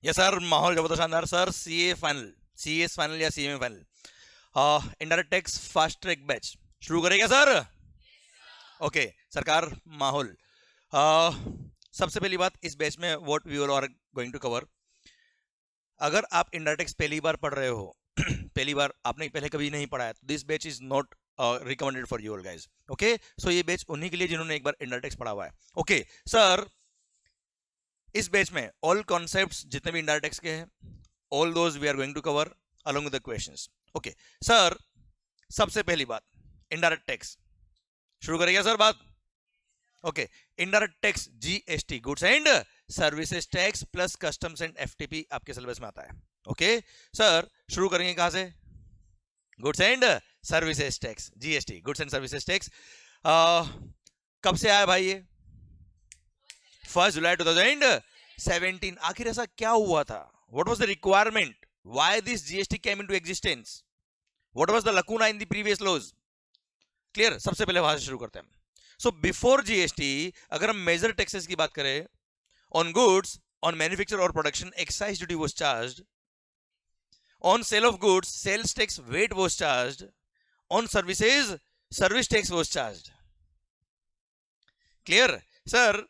Yes sir, माहौल जबरदस्त शानदार sir. CA final, CS final या CMA final, indirect tax fast track batch शुरू करेगा सर। ओके सरकार, माहौल। सबसे पहली बात, इस बैच में what we all are going to cover. अगर आप इनडायरेक्ट टैक्स पहली बार पढ़ रहे हो पहली बार आपने पहले कभी नहीं पढ़ा है, तो this batch is not recommended for you all guys. Okay, so ये बैच उन्हीं के लिए जिन्होंने एक बार इनडायरेक्ट टैक्स पढ़ा हुआ है। ओके सर, इस बैच में ऑल कॉन्सेप्ट्स जितने भी इनडायरेक्ट टैक्स के हैं, all those we are going to cover along with the questions. Okay sir, सबसे पहली बात, इनडायरेक्ट टैक्स शुरू करेगा सर बात। Okay, indirect tax GST, goods and services tax plus customs and FTP आपके सिलेबस में आता है। ओके सर, शुरू करेंगे कहां से? Goods and services tax, GST, goods and services tax. कब से आया भाई ये? 1 जुलाई 2017। आखिर ऐसा क्या हुआ था? What was the requirement? Why this GST came into existence? What was the lacuna in the previous laws? Clear? सबसे पहले वहां से शुरू करते हैं। सो बिफोर जीएसटी, अगर हम मेजर टैक्सेस की बात करें, ऑन गुड्स, ऑन मैन्युफैक्चर और production excise duty was charged, on sale of goods sales tax VAT was charged, on services service tax was charged. Clear sir?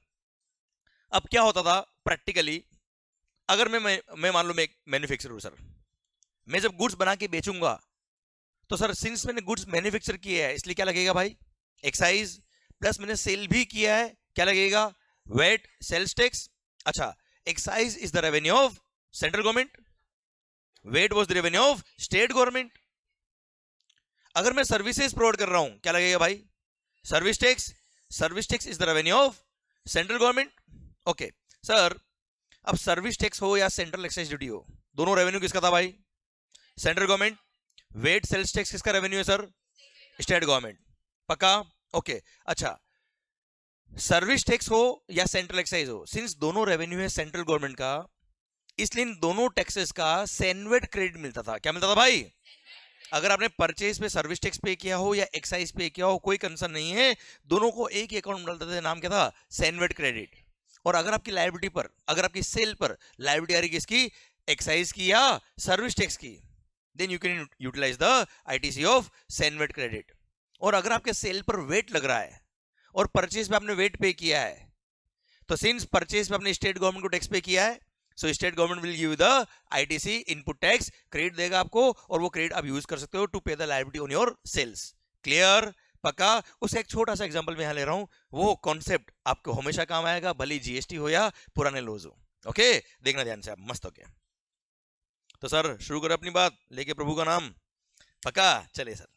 अब क्या होता था प्रैक्टिकली, अगर मैं मान लो मैं एक मैन्युफैक्चरर हूं सर, मैं जब गुड्स बना के बेचूंगा तो सर सिंस मैंने गुड्स मैन्युफैक्चर किया है इसलिए क्या लगेगा भाई? एक्साइज। प्लस मैंने सेल भी किया है, क्या लगेगा? VAT, sales tax. अच्छा, excise is the revenue of central government, VAT was the revenue of state government. अगर मैं सर्विसेज प्रोवाइड कर रहा हूं, क्या लगेगा भाई? Service tax. Service tax is the revenue of central government. Okay sir, अब सर्विस टैक्स हो या सेंट्रल एक्साइज ड्यूटी हो, दोनों रेवेन्यू किसका था भाई? Central government. VAT sales tax किसका रेवेन्यू है सर? State government. पक्का? ओके अच्छा, सर्विस टैक्स हो या सेंट्रल एक्साइज हो, सिंस दोनों रेवेन्यू है सेंट्रल गवर्नमेंट का, इसलिए इन दोनों टैक्सेस का सेनवेट क्रेडिट मिलता था। क्या मिलता था भाई? अगर आपने परचेज पे सर्विस टैक्स पे किया हो या एक्साइज पे किया हो, कोई कंसर्न नहीं है, दोनों को एक ही अकाउंट में डालते थे। नाम क्या था? CENVAT credit. और अगर आपकी लायबिलिटी पर, अगर आपकी सेल पर लायबिलिटी आ रही किसकी? एक्साइज की या सर्विस टैक्स की, then you can utilise the ITC of CENVAT credit. और अगर आपके सेल पर वेट लग रहा है और परचेज पे आपने वेट पे किया है, तो सिंस परचेज पे आपने स्टेट गवर्नमेंट को टैक्स पे किया है, so state government will give the ITC input tax credit देगा आपको, और वो क्रेडिट आप यूज कर सकते हो to pay the liability on your sales. Clear? पक्का? उसका एक छोटा सा एग्जांपल मैं यहां ले रहा हूं, वो कॉन्सेप्ट आपको हमेशा काम आएगा, भले जीएसटी हो या पुराने लॉज हो। ओके, देखना ध्यान से आप, मस्त हो गया। तो सर शुरू करें अपनी बात लेके प्रभु का नाम। पक्का? चलिए सर।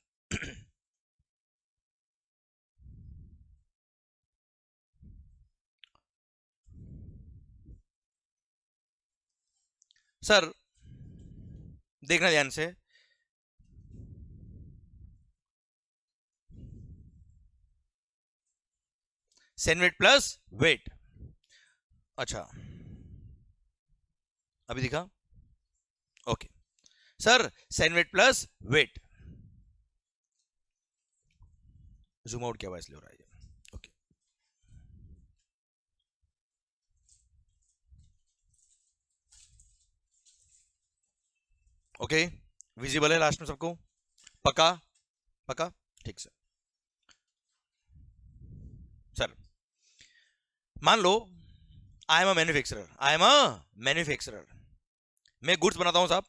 सर देखना ध्यान से, सेनवेट प्लस वेट। अच्छा, अभी दिखा? Okay sir, CENVAT plus VAT, zoom out किया हुआ इसलिए हो रहा है ये। ओके ओके, विजिबल है लास्ट में सबको? पक्का? पक्का? ठीक सर। सर मान लो I am a manufacturer, I am a manufacturer, मैं गुड्स बनाता हूं साहब।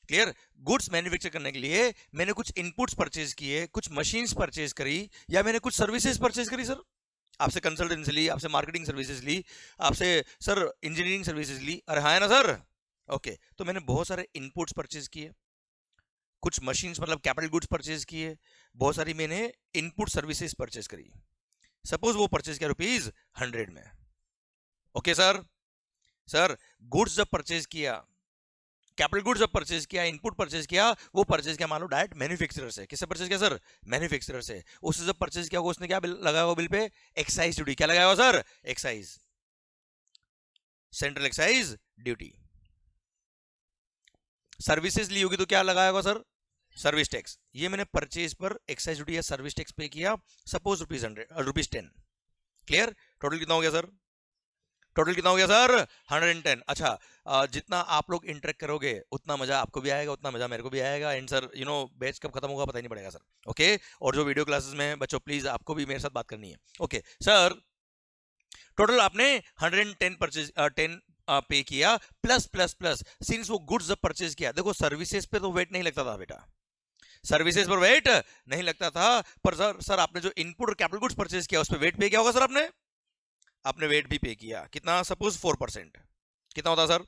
क्लियर? गुड्स मैन्युफैक्चर करने के लिए मैंने कुछ इनपुट्स परचेज किए, कुछ मशीन्स परचेज करी, या मैंने कुछ सर्विसेज परचेज करी सर। आपसे कंसल्टेंसी ली, आपसे मार्केटिंग सर्विसेज ली, आपसे सर इंजीनियरिंग सर्विसेज ली। अरे हाँ है ना सर? ओके, तो मैंने बहुत सारे इनपुट्स परचेज किए, कुछ मशीन्स मतलब कैपिटल गुड्स परचेज किए, बहुत सारी मैंने इनपुट सर्विसेज परचेज करी। सपोज वो परचेज किया ₹100 में। Okay sir? सर गुड्स जब परचेज किया, कैपिटल गुड्स जब परचेज किया, इनपुट परचेज किया, वो परचेज किया मान लो डायरेक्ट मैन्युफैक्चरर से। किससे परचेज किया सर? मैन्युफैक्चरर से। उससे जब परचेज किया उसने क्या बिल लगाया हुआ बिल पे? Excise duty. क्या लगाया हुआ sir? Excise, central excise duty. Services ली होगी तो क्या लगाया होगा सर? Service tax. ये मैंने परचेज पर एक्साइज ड्यूटी या सर्विस टैक्स पे किया, सपोज ₹10। क्लियर? टोटल कितना हो गया सर? टोटल कितना हो गया सर 110। अच्छा जितना आप लोग इंटरेक्ट करोगे उतना मजा आपको भी आएगा, उतना मजा मेरे को भी आएगा। एंड सर बैच कब खत्म होगा पता ही नहीं पड़ेगा सर। ओके और जो वीडियो क्लासेस में हैं बच्चों प्लीज आपको भी मेरे साथ बात करनी है। ओके सर टोटल आपने 110 परचेज 10 पे किया प्लस प्लस प्लस सिंस वो गुड्स जब परचेज किया, देखो सर्विसेज पे तो वेट नहीं लगता था बेटा, सर्विसेज पर वेट नहीं लगता था, पर सर आपने जो इनपुट और कैपिटल गुड्स परचेज किया उस पर वेट पे किया होगा सर, आपने वेट भी पे किया कितना, सपोज 4%, कितना होता sir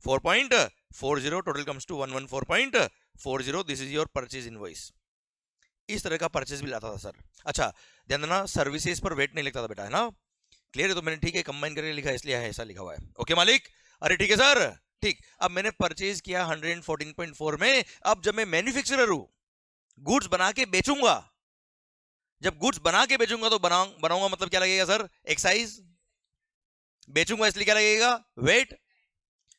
4.40, total comes to 114.40, this is your purchase invoice. इस तरह का परचेज भी लाता था सर। अच्छा ध्यान देना सर्विसेज पर वेट नहीं लगता था बेटा, है ना, क्लियर है? तो मैंने ठीक है कंबाइन करके लिखा है इसलिए है ऐसा लिखा हुआ है। ओके मालिक, अरे ठीक है सर ठीक। अब मैंने परचेज किया 114.4 में, अब जब मैं मैन्युफैक्चरर हूं गुड्स बना के बेचूंगा, जब गुड्स बना के बेचूंगा तो बनाऊंगा मतलब क्या लगेगा सर एक्साइज, बेचूंगा इसलिए क्या लगेगा वेट।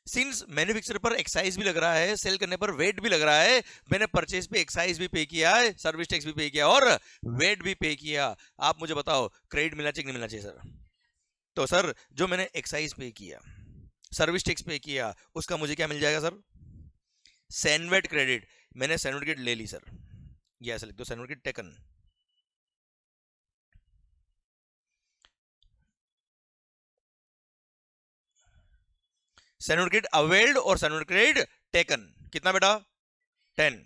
सिंस मैन्युफैक्चर पर एक्साइज भी लग रहा है, सेल करने पर वेट भी लग रहा है, मैंने परचेज पे एक्साइज भी पे किया है, सर्विस टैक्स भी पे किया और वेट भी पे किया। आप मुझे बताओ क्रेडिट मिलना चाहिए कि नहीं मिलना चाहिए सर? तो सर जो मैंने एक्साइज पे किया, सर्विस टैक्स पे किया, उसका मुझे क्या मिल जाएगा सर? CENVAT credit. मैंने सैनवेट क्रेडिट ले ली सर, ये ऐसा लिख दो CENVAT credit taken. CENVAT credit availed और सैनवेट क्रेडिट टेकन, कितना बेटा 10।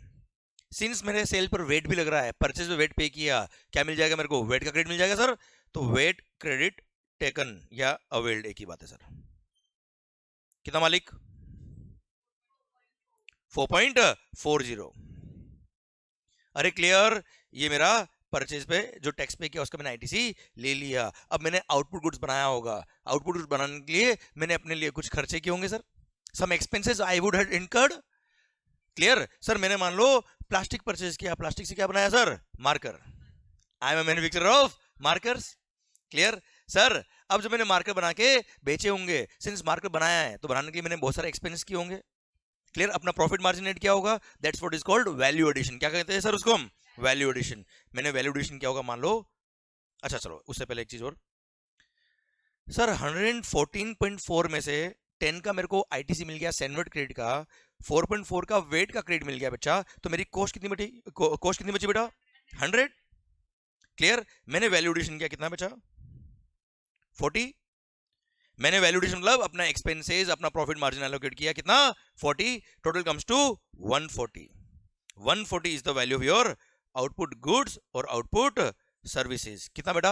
सिंस मेरे सेल पर वेट भी लग रहा है, परचेज पे वेट पे किया, क्या मिल जाएगा मेरे को? वेट का क्रेडिट मिल जाएगा सर। तो वेट क्रेडिट टेकन या अवेल्ड एक ही बात है सर। कितना मालिक? 4.40। अरे क्लियर, ये मेरा परचेज पे जो टैक्स पे किया उसका मैंने आईटीसी ले लिया। अब मैंने आउटपुट गुड्स बनाया होगा, आउटपुट गुड्स बनाने के लिए मैंने अपने लिए कुछ खर्चे किए होंगे sir, some expenses I would have incurred. Clear sir, मैंने मान लो प्लास्टिक परचेज किया, प्लास्टिक से क्या बनाया sir? Marker. I am a manufacturer of markers. Clear sir, अब जब मैंने मार्कर बना के बेचे होंगे, सिंस मार्कर बनाया है तो बनाने के लिए मैंने बहुत सारे एक्सपेंस किए होंगे। क्लियर, अपना प्रॉफिट मार्जिन एड किया होगा, that's what is called value addition. क्या कहते हैं सर उसको हम? Value addition. मैंने वैल्यू एडिशन किया होगा मान लो। अच्छा चलो उससे पहले एक चीज और सर, 114.4 में से 10 का मेरे को आईटीसी मिल गया सैनवेट क्रेडिट का, 4.4 का वेट का क्रेडिट मिल गया बच्चा, तो मेरी कॉस्ट कितनी बची? कॉस्ट कितनी बची बेटा? 100। क्लियर, मैंने वैल्यू एडिशन किया, कितना बचा? 40। मैंने वैल्यूएशन मतलब अपना एक्सपेंसेस अपना प्रॉफिट मार्जिन एलोकेट किया, कितना? 40, total comes to 140। 140 is the value of your output goods और आउटपुट सर्विसेज। कितना बेटा?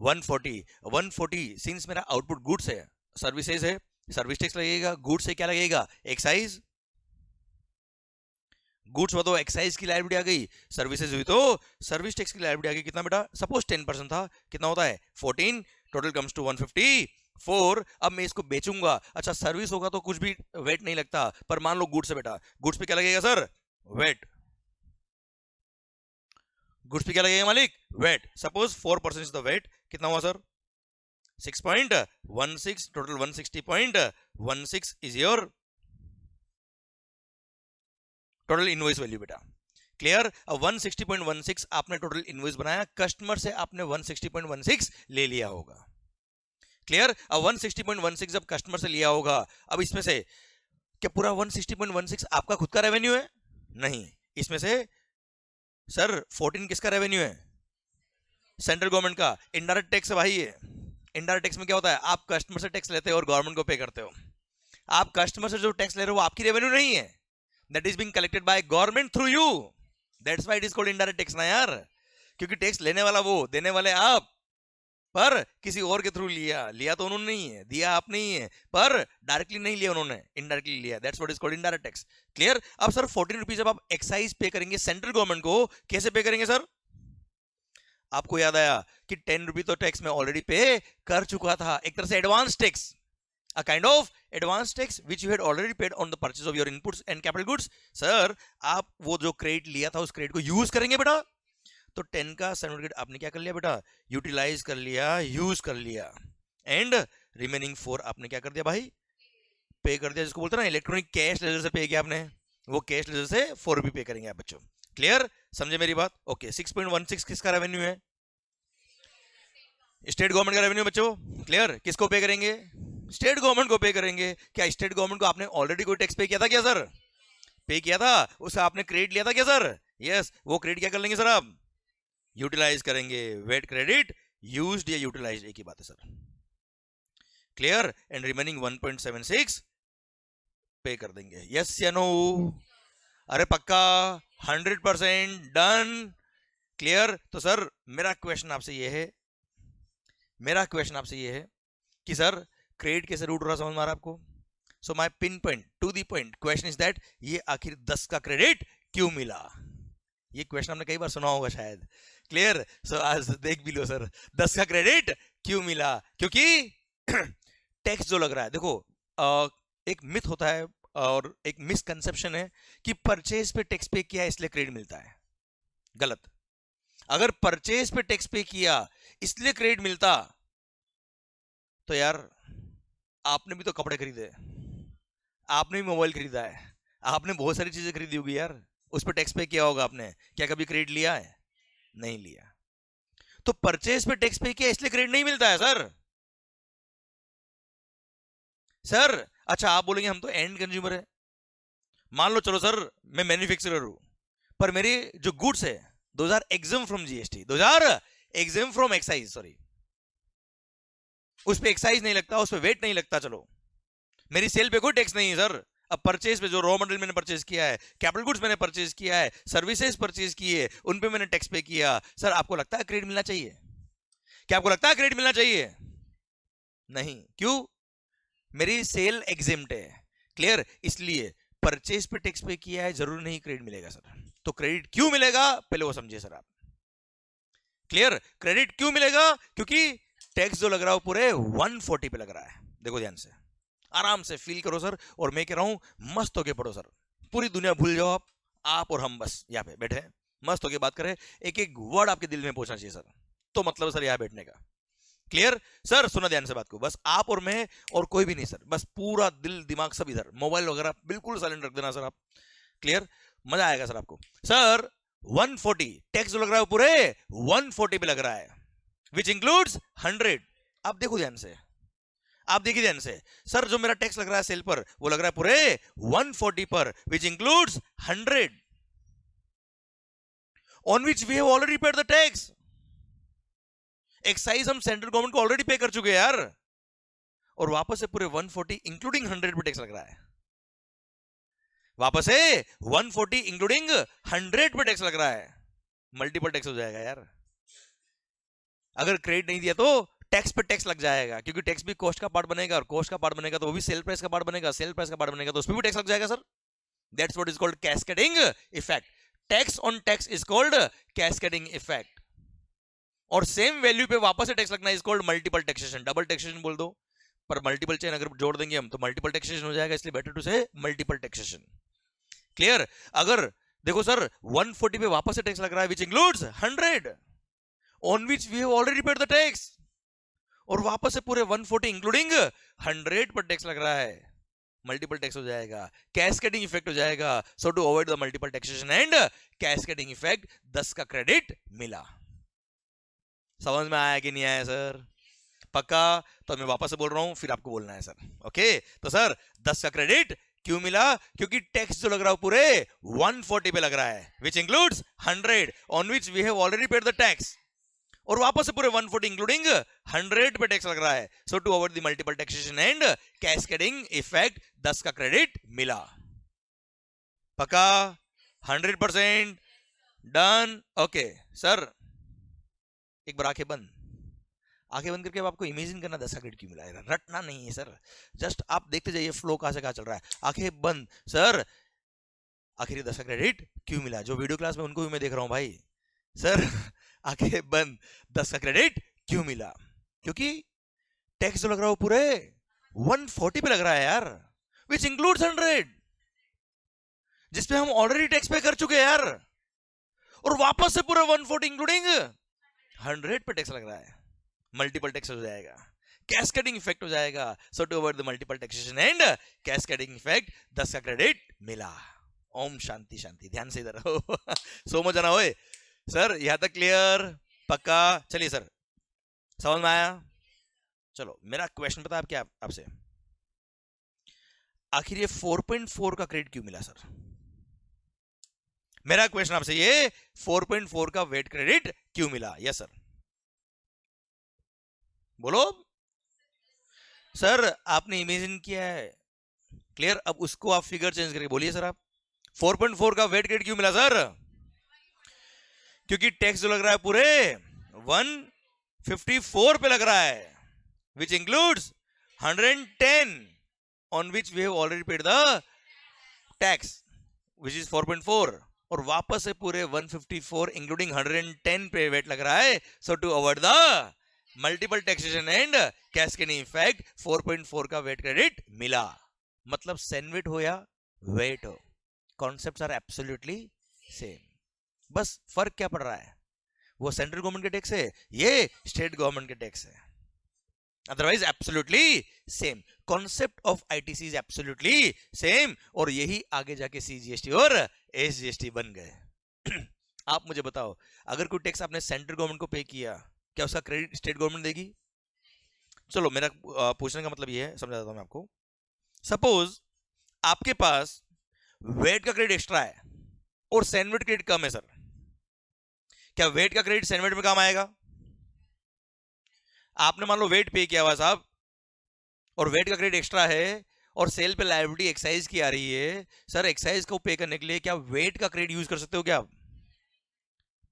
140। 140 सिंस मेरा आउटपुट गुड्स है, सर्विसेज है, सर्विस टैक्स लगेगा, गुड्स से क्या लगेगा? एक्साइज। गुड्स हुआ तो एक्साइज की लायबिलिटी आ गई, सर्विसेज हुई तो सर्विस टैक्स की लायबिलिटी आ गई। कितना बेटा? सपोज 10% था, कितना होता है? 14, टोटल कम्स टू 154। अब मैं इसको बेचूंगा, अच्छा सर्विस होगा तो कुछ भी वेट नहीं लगता, पर मान लो गुड्स है बेटा, गुड्स पे क्या लगेगा सर? वेट। गुड्स पे क्या लगेगा मालिक? VAT. Suppose 4% is the VAT, कितना हुआ sir? 6.16, total 160.16 is your total invoice value बेटा। क्लियर, अब 160.16 आपने टोटल इनवॉइस बनाया, कस्टमर से आपने 160.16 ले लिया होगा। क्लियर, अब 160.16 जब कस्टमर से लिया होगा, अब इसमें से क्या पूरा 160.16 आपका खुद का रेवेन्यू है? नहीं, इसमें से सर 14 किसका रेवेन्यू है? सेंट्रल गवर्नमेंट का। इनडायरेक्ट टैक्स भाई है। इनडायरेक्ट टैक्स में क्या होता है? आप कस्टमर से टैक्स लेते हो और गवर्नमेंट को पे करते हो। आप कस्टमर से जो टैक्स ले रहे हो वो आपकी रेवेन्यू नहीं है, that is being collected by government through you, that's why it is called indirect tax ना यार, क्योंकि टैक्स लेने वाला वो, देने वाले आप, पर किसी और के थ्रू लिया तो उन्होंने नहीं है, दिया आप नहीं है, पर डायरेक्टली नहीं लिया उन्होंने, इनडायरेक्टली लिया, that's what is called indirect tax. Clear, अब सर 14 रुपीज जब आप एक्साइज पे करेंगे सेंट्रल गवर्नमेंट को, कैसे पे करेंगे सर? आपको याद आया कि 10 रुपीज तो टैक्स में ऑलरेडी पे कर चुका था, एक तरह से advance tax, a kind of advance tax which you had already paid on the purchase of your inputs and capital goods। Sir आप वो जो क्रेडिट लिया था उस क्रेडिट को यूज करेंगे बेटा, तो 10 का सर्टिफिकेट आपने क्या कर लिया बेटा? यूटिलाइज कर लिया, यूज कर लिया, एंड रिमेनिंग 4 आपने क्या कर दिया भाई? पे कर दिया, जिसको बोलते हैं ना इलेक्ट्रॉनिक कैश लेजर से पे किया आपने, वो कैश लेजर से 4 रुपये पे करेंगे आप बच्चों। क्लियर, समझे मेरी बात? ओके, 6.16 किसका रेवेन्यू है? स्टेट गवर्नमेंट का रेवेन्यू बच्चों, क्लियर, किसको पे करेंगे? स्टेट गवर्नमेंट को पे करेंगे। क्या स्टेट गवर्नमेंट को आपने ऑलरेडी कोई टैक्स पे किया था क्या सर? पे किया था, उसका आपने क्रेडिट लिया था क्या सर? यस, वो क्रेडिट क्या कर लेंगे सर आप? यूटिलाइज करेंगे। वेट क्रेडिट यूज्ड या यूटिलाइज्ड एक ही बात है सर, क्लियर। एंड रिमेनिंग 1.76 पे कर देंगे। यस या नो? अरे पक्का, 100% डन, क्लियर। तो सर मेरा क्वेश्चन आपसे ये है कि सर क्रेडिट कैसे रूट हो रहा, समझ में आ रहा है आपको? So my pin point to the point question is that ये आखिर 10 का क्रेडिट क्यों मिला? ये क्वेश्चन हमने कई बार सुना होगा शायद, क्लियर। सो आज देख भी लो सर, 10 का क्रेडिट क्यों मिला? क्योंकि टैक्स जो लग रहा है, देखो एक मिथ होता है और एक मिसकंसेप्शन है कि परचेज पे टैक्स पे किया इसलिए क्रेडिट मिलता है। गलत। अगर परचेज पे टैक्स पे किया इसलिए क्रेडिट मिलता तो यार आपने भी तो कपड़े खरीदे, आपने भी मोबाइल खरीदा है, आपने बहुत सारी चीजें खरीदी होगी यार, उस पर टैक्स पे किया होगा आपने। क्या कभी क्रेडिट लिया है? नहीं लिया। तो परचेज पे टैक्स पे किया इसलिए क्रेडिट नहीं मिलता है सर। सर अच्छा आप बोलेंगे हम तो एंड कंज्यूमर है, मान लो चलो सर मैं मैन्युफैक्चरर हूं, पर मेरे जो गुड्स है those are exempt from GST, those are exempt from excise, sorry, उस पे एक्साइज नहीं लगता, उस पे वेट नहीं लगता, चलो मेरी सेल पे कोई टैक्स नहीं है सर। अब परचेज पे जो रॉ मटेरियल मैंने परचेज किया है, कैपिटल गुड्स मैंने परचेज किया है, सर्विसेज परचेज किए, उन पे मैंने टैक्स पे किया, सर आपको लगता है क्रेडिट मिलना चाहिए? क्या आपको लगता है क्रेडिट मिलना चाहिए? नहीं। क्यों? मेरी सेल एग्जिम्ट है, क्लियर। इसलिए परचेज पे टैक्स पे किया है, जरूरी नहीं क्रेडिट मिलेगा सर। तो क्रेडिट क्यों मिलेगा पहले वो समझिए सर आप, क्लियर। क्रेडिट क्यों मिलेगा? क्योंकि टैक्स जो लग रहा है वो पूरे 140 पे लग रहा है। देखो ध्यान से, आराम से फील करो सर, और मैं कह रहा हूं मस्त होके पढ़ो सर, पूरी दुनिया भूल जाओ आप और हम बस यहाँ पे बैठे मस्त होके बात करें, एक एक वर्ड आपके दिल में पहुंचना चाहिए सर, तो मतलब सर यहाँ बैठने का, क्लियर। सर सुना ध्यान से बात को, बस आप और मैं और कोई भी नहीं सर, बस पूरा दिल दिमाग सब इधर, मोबाइल वगैरह बिल्कुल साइलेंट रख देना सर आप, क्लियर। मजा आएगा सर आपको। सर 140 टैक्स जो लग रहा है वो पूरे 140 पे लग रहा है, विच इंक्लूड्स 100। आप देखो ध्यान से, आप देखिए ध्यान से, सर जो मेरा टैक्स लग रहा है सेल पर वो लग रहा है पूरे 140 पर, which includes 100 on which we have already paid the tax. Excise हम सेंट्रल गवर्नमेंट को ऑलरेडी पे कर चुके हैं यार, और वापस से पूरे 140 इंक्लूडिंग 100 पे टैक्स लग रहा है, वापस से 140 इंक्लूडिंग 100 पे टैक्स लग रहा है। मल्टीपल टैक्स हो जाएगा यार, अगर क्रेडिट नहीं दिया तो टैक्स पे टैक्स लग जाएगा, क्योंकि टैक्स भी कॉस्ट का पार्ट बनेगा, और कॉस्ट का पार्ट बनेगा तो वो भी सेल प्राइस का पार्ट बनेगा, सेल प्राइस का पार्ट बनेगा तो उस पर भी टैक्स लग जाएगा sir. That's what is called cascading effect. Tax on tax is called cascading effect, और सेम वैल्यू पे वापस से टैक्स लगना is called multiple taxation. Double taxation बोल दो, पर मल्टीपल चेन अगर जोड़ देंगे हम तो मल्टीपल टैक्सेशन हो जाएगा, इसलिए बेटर टू से मल्टीपल टैक्सेशन, क्लियर। अगर देखो सर 140 पे वापस से टैक्स लग रहा है which includes 100 on which we have already paid the tax, और वापस से पूरे 140 इंक्लूडिंग 100 पर टैक्स लग रहा है, मल्टीपल टैक्स हो जाएगा, कैस्केडिंग इफेक्ट हो जाएगा। So to avoid the multiple taxation and cascading effect 10 का क्रेडिट मिला। समझ में आया कि नहीं आया सर? पक्का? तो मैं वापस से बोल रहा हूं, फिर आपको बोलना है सर, ओके। तो सर 10 का क्रेडिट क्यों मिला? क्योंकि टैक्स जो लग रहा है पूरे 140 पे लग रहा है, which includes 100 on which we have already paid the tax, और वापस से पूरे 140 इंक्लूडिंग 100 पे टैक्स लग रहा है। So to avoid the multiple taxation and cascading effect 10 का क्रेडिट मिला। पक्का? 100% डन, ओके। सर एक बार आंखें बंद करके अब आपको इमेजिन करना 10 का क्रेडिट क्यों मिला है, रटना नहीं है सर, जस्ट आप देखते जाइए फ्लो कहां से कहां चल रहा है। आंखें बंद, सर आखिर 10 का क्रेडिट क्यों मिला? जो वीडियो क्लास में उनको भी मैं देख रहा हूं भाई, सर आंखें बंद, 10 का क्रेडिट क्यों मिला? क्योंकि टैक्स जो लग रहा है वो पूरे 140 पे लग रहा है यार, विच इंक्लूड्स 100, जिसपे हम ऑलरेडी टैक्स पे कर चुके हैं यार, और वापस से पूरे 140 इंक्लूडिंग 100 पे टैक्स लग रहा है, मल्टीपल टैक्स हो जाएगा, कैस्केडिंग इफेक्ट हो जाएगा। So to avoid the multiple taxation and cascading effect 10 का क्रेडिट मिला। ओम शांति शांति, ध्यान से इधर सो मच ना होए सर, यहां तक क्लियर? पक्का? चलिए सर समझ में आया? चलो मेरा क्वेश्चन पता है क्या आपसे, आखिर ये 4.4 का क्रेडिट क्यों मिला सर? मेरा क्वेश्चन आपसे ये 4.4 का वेट क्रेडिट क्यों मिला? यस सर, बोलो सर। आपने इमेजिन किया है, क्लियर? अब उसको आप फिगर चेंज करके बोलिए सर आप 4.4 का वेट क्रेडिट क्यों मिला सर? क्योंकि टैक्स जो लग रहा है पूरे 154 पे लग रहा है, which includes 110 on which we have already paid the tax, which is 4.4, और वापस से पूरे 154 इंक्लूडिंग 110 पे वेट लग रहा है. So to avoid the multiple taxation and cascading effect 4.4 का वेट क्रेडिट मिला. मतलब सेनवेट हो या वेट हो, कॉन्सेप्ट्स आर एब्सोल्युटली सेम. बस फर्क क्या पड़ रहा है? वो सेंट्रल गवर्नमेंट के टैक्स है, ये स्टेट गवर्नमेंट के टैक्स है. Otherwise absolutely same. Concept of ITC is absolutely same, और यही आगे जाके सीजीएसटी और एसजीएसटी बन गए. आप मुझे बताओ, अगर कोई टैक्स आपने सेंट्रल गवर्नमेंट को पे किया, क्या उसका क्रेडिट स्टेट गवर्नमेंट देगी? चलो मेरा पूछने का मतलब ये है, समझा देता हूं मैं आपको. सपोज आपके पास वेट का क्रेडिट एक्स्ट्रा है और सेनवेट क्रेडिट कम है सर, क्या वेट का क्रेडिट सेनवेट में काम आएगा? आपने मान लो वेट पे किया हुआ साहब, और वेट का क्रेडिट एक्स्ट्रा है, और सेल पे लायबिलिटी एक्साइज की आ रही है. सर एक्साइज को पे करने के लिए क्या वेट का क्रेडिट यूज कर सकते हो क्या?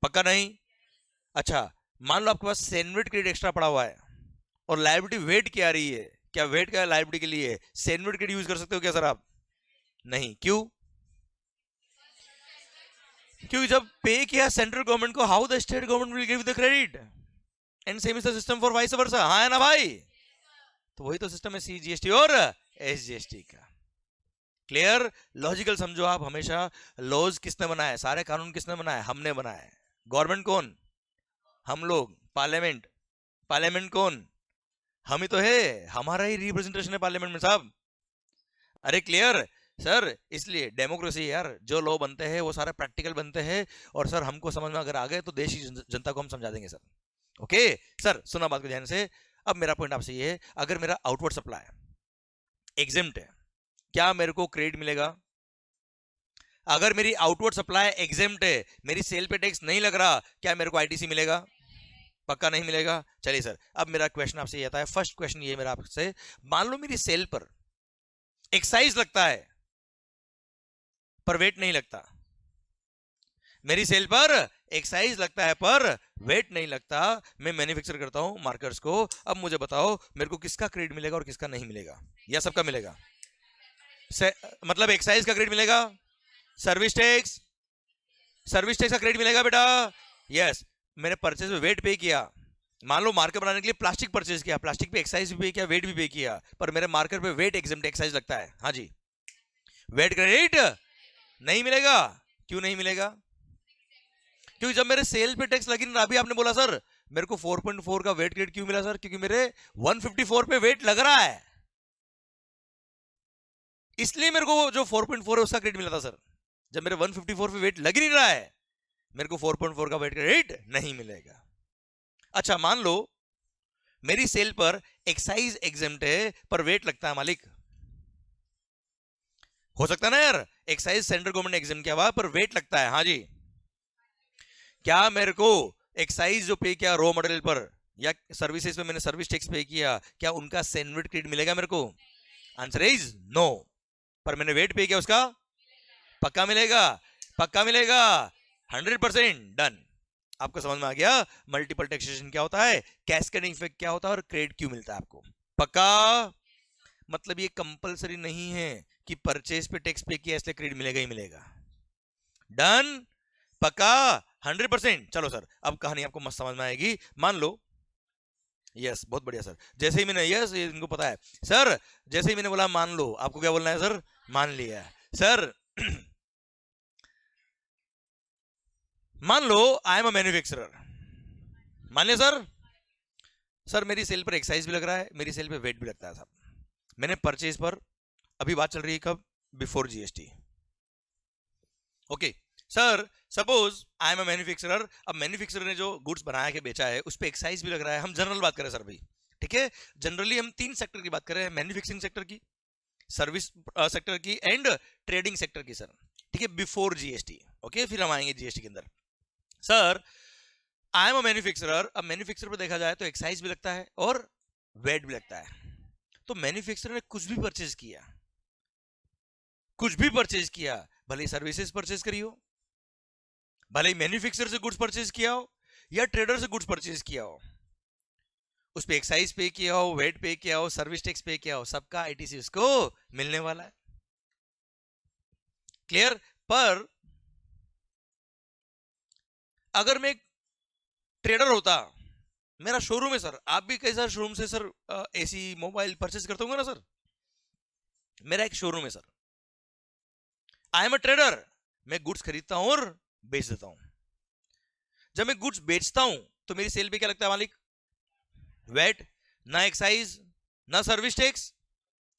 पक्का नहीं. अच्छा, मान लो आपके पास सेनवेट क्रेडिट एक्स्ट्रा पड़ा हुआ है और लायबिलिटी वेट की आ रही है, क्या वेट का लायबिलिटी के लिए सेनवेट क्रेडिट यूज कर सकते हो क्या सर आप? नहीं. क्यों? क्योंकि जब पे किया सेंट्रल गवर्नमेंट को, how the state government will give the credit, and same is the system for vice versa. हाँ है ना भाई? तो वही तो सिस्टम है सीजीएसटी और एसजीएसटी का. क्लियर? लॉजिकल समझो आप हमेशा. लॉज किसने बनाए? सारे कानून किसने बनाए? हमने बनाए. गवर्नमेंट कौन? हम लोग. पार्लियामेंट. पार्लियामेंट कौन? हम ही तो है, हमारा ही रिप्रेजेंटेशन है पार्लियामेंट में साहब. अरे क्लियर सर? इसलिए डेमोक्रेसी यार, जो लॉ बनते हैं वो सारे प्रैक्टिकल बनते हैं, और सर हमको समझ में अगर आ गए तो देश की जनता को हम समझा देंगे सर. ओके सर, सुना बात को ध्यान से. अब मेरा पॉइंट आपसे ये है, अगर मेरा आउटवर्ड सप्लाई एग्जेम्प्ट है, क्या मेरे को क्रेडिट मिलेगा? अगर मेरी आउटवर्ड सप्लाई एग्जेम्प्ट है, मेरी सेल पे टैक्स नहीं लग रहा, क्या मेरे को आईटीसी मिलेगा? पक्का नहीं मिलेगा. चलिए सर, अब मेरा क्वेश्चन आपसे ये आता है, फर्स्ट क्वेश्चन ये मेरा आपसे, मान लो मेरी सेल पर एक्साइज लगता है पर वेट नहीं लगता. मेरी सेल पर एक्साइज लगता है पर वेट नहीं लगता. मैं मैन्युफैक्चर करता हूं मार्कर्स को. अब मुझे बताओ मेरे को किसका क्रेडिट मिलेगा और किसका नहीं मिलेगा? या सबका मिलेगा? मतलब एक्साइज का क्रेडिट मिलेगा, सर्विस टैक्स का क्रेडिट मिलेगा बेटा. यस. मैंने परचेज में वेट पे किया, मान लो मार्कर बनाने के लिए प्लास्टिक परचेज किया, प्लास्टिक पे एक्साइज भी पे किया, वेट भी पे किया, पर मेरे मार्कर पे वेट एग्जेम्प्ट एक्साइज लगता है. हाँ जी, वेट क्रेडिट नहीं मिलेगा. क्यों नहीं मिलेगा? क्योंकि जब मेरे सेल पे टैक्स लगी ना, अभी आपने बोला सर मेरे को 4.4 का वेट क्रेडिट क्यों मिला सर? क्योंकि मेरे 154 पे वेट लग रहा है, इसलिए मेरे को जो 4.4 है उसका क्रेडिट मिला था सर. जब मेरे 154 पे वेट लग नहीं रहा है, मेरे को 4.4 का वेट क्रेडिट नहीं मिलेगा. अच्छा, मान लो मेरी सेल पर एक्साइज एग्जेम्प्ट है पर वेट लगता है मालिक. हो सकता है ना यार, एक्साइज सेंट्रल गवर्नमेंट ने एग्जेम्प्ट किया हुआ पर वेट लगता है. हाँ जी, क्या मेरे को एक्साइज जो पे किया रॉ मटेरियल पर या सर्विसेज में मैंने सर्विस टैक्स पे किया, क्या उनका सेनवेट क्रेडिट मिलेगा मेरे को? Answer is no. पर मैंने वेट पे किया उसका पक्का मिलेगा. पक्का मिलेगा 100%. डन. आपको समझ में आ गया मल्टीपल टैक्सेशन क्या होता है, कैस्केडिंग इफेक्ट क्या होता है, और क्रेडिट क्यों मिलता है आपको? पक्का. मतलब ये कंपलसरी नहीं है कि परचेज पे टैक्स पे किया इसलिए क्रेडिट मिलेगा ही मिलेगा. डन. पक्का 100%. चलो सर, अब कहानी आपको मस्त समझ में आएगी. मान लो, यस बहुत बढ़िया सर, जैसे ही मैंने, यस ये इनको पता है सर, जैसे ही मैंने बोला मान लो, आपको क्या बोलना है सर? मान लिया सर. मान लो आई एम अ मैन्युफैक्चरर. मान लिया सर. सर मेरी सेल पर एक्साइज भी लग रहा है, मेरी सेल पे वेट भी लगता है साहब. मैंने परचेज पर, अभी बात चल रही है कब? Before GST. Okay, sir suppose I am a manufacturer, अब मैन्युफैक्चरर ने जो गुड्स बनाया के बेचा है उस पे एक्साइज भी लग रहा है। हम जनरल बात करें सर भाई, ठीक है, जनरली हम 3 सेक्टर की बात कर रहे हैं, मैन्युफैक्चरिंग सेक्टर की, सर्विस सेक्टर की एंड ट्रेडिंग सेक्टर की सर, ठीक है, बिफोर जीएसटी। ओके, फिर हम आएंगे जीएसटी के अंदर। Sir I am a manufacturer, अब मैन्युफैक्चरर पर देखा जाए तो एक्साइज भी लगता है और वेट भी लगता है। तो मैन्युफैक्चरर ने कुछ भी परचेज किया, कुछ भी परचेज किया, भले ही सर्विसेज परचेज करी हो, भले ही मैन्युफैक्चरर से गुड्स परचेज किया हो या ट्रेडर से गुड्स परचेज किया हो, उस पे एक्साइज पे किया हो, वेट पे किया हो, सर्विस टैक्स पे किया हो, सबका आईटीसी उसको मिलने वाला है। क्लियर? पर अगर मैं एक ट्रेडर होता, मेरा शोरूम है सर, आप भी कई सारे शोरूम से सर एसी मोबाइल परचेज करते होंगे ना सर, मेरा एक शोरूम है sir, I am a trader, मैं गुड्स खरीदता हूं और बेच देता हूं। जब मैं गुड्स बेचता हूं तो मेरी सेल पे क्या लगता है मालिक? वेट, ना एक्साइज ना सर्विस टैक्स,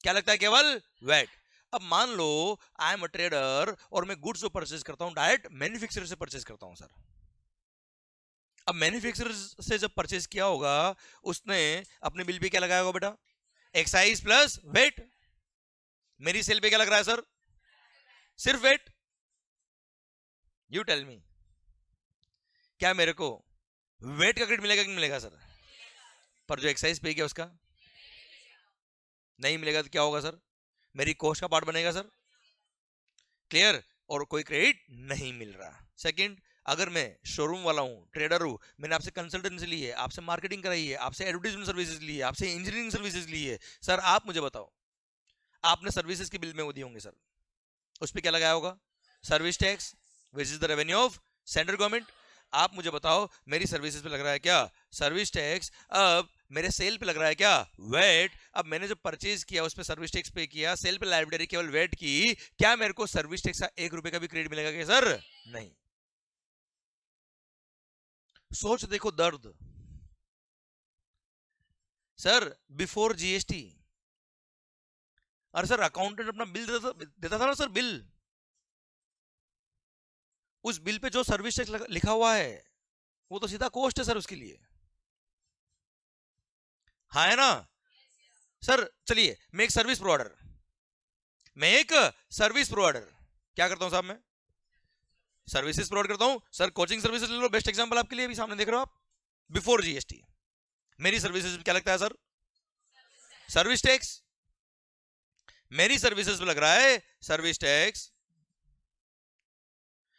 क्या लगता है? केवल वेट। अब मान लो आई एम अ ट्रेडर और मैं गुड्स जो परचेज करता हूं डायरेक्ट मैन्युफैक्चरर से परचेज करता हूं सर। अब मैन्युफैक्चरर से जब परचेज किया होगा उसने अपने बिल पे क्या लगाया होगा बेटा? Excise plus VAT. मेरी सेल पे क्या लग रहा है सर? सिर्फ वेट। यू टेल मी, क्या मेरे को वेट का क्रेडिट मिलेगा कि नहीं मिलेगा सर? पर जो एक्साइज पे किया उसका नहीं मिलेगा तो क्या होगा सर? मेरी कॉस्ट का पार्ट बनेगा सर। क्लियर? और कोई क्रेडिट नहीं मिल रहा। सेकंड, अगर मैं शोरूम वाला हूं, ट्रेडर हूं, मैंने आपसे कंसल्टेंसी ली है, आपसे मार्केटिंग कराई है, आपसे एडवर्टाइजमेंट सर्विसेज ली है, आपसे इंजीनियरिंग सर्विसेज ली है, सर आप मुझे बताओ, आपने सर्विसेज के बिल में वो दिए होंगे सर, उस पर क्या लगाया होगा? Service tax which is the revenue of central government. आप मुझे बताओ, मेरी सर्विसेज पे लग रहा है क्या? Service tax. अब मेरे सेल पे लग रहा है क्या? वेट। अब मैंने जो परचेज किया उस पे सर्विस टैक्स पे किया, सेल पे लाइब्रेरी केवल वेट की, क्या मेरे को सर्विस टैक्स का 1 रुपए का भी क्रेडिट मिलेगा क्या सर? नहीं। सोच देखो दर्द सर, बिफोर जीएसटी। अरे सर अकाउंटेंट अपना बिल देता था ना सर, बिल, उस बिल पे जो सर्विस टैक्स लिखा हुआ है वो तो सीधा कॉस्ट है सर उसके लिए। हाँ है ना सर? चलिए, मैं एक सर्विस प्रोवाइडर, क्या करता हूं साहब? मैं सर्विसेज प्रोवाइड करता हूं सर। कोचिंग सर्विसेज ले लो, बेस्ट एग्जांपल आपके लिए, अभी सामने देख रहे हो आप। बिफोर जीएसटी मेरी सर्विसेज क्या लगता है सर? Service tax. मेरी सर्विसेज पे लग रहा है सर्विस टैक्स।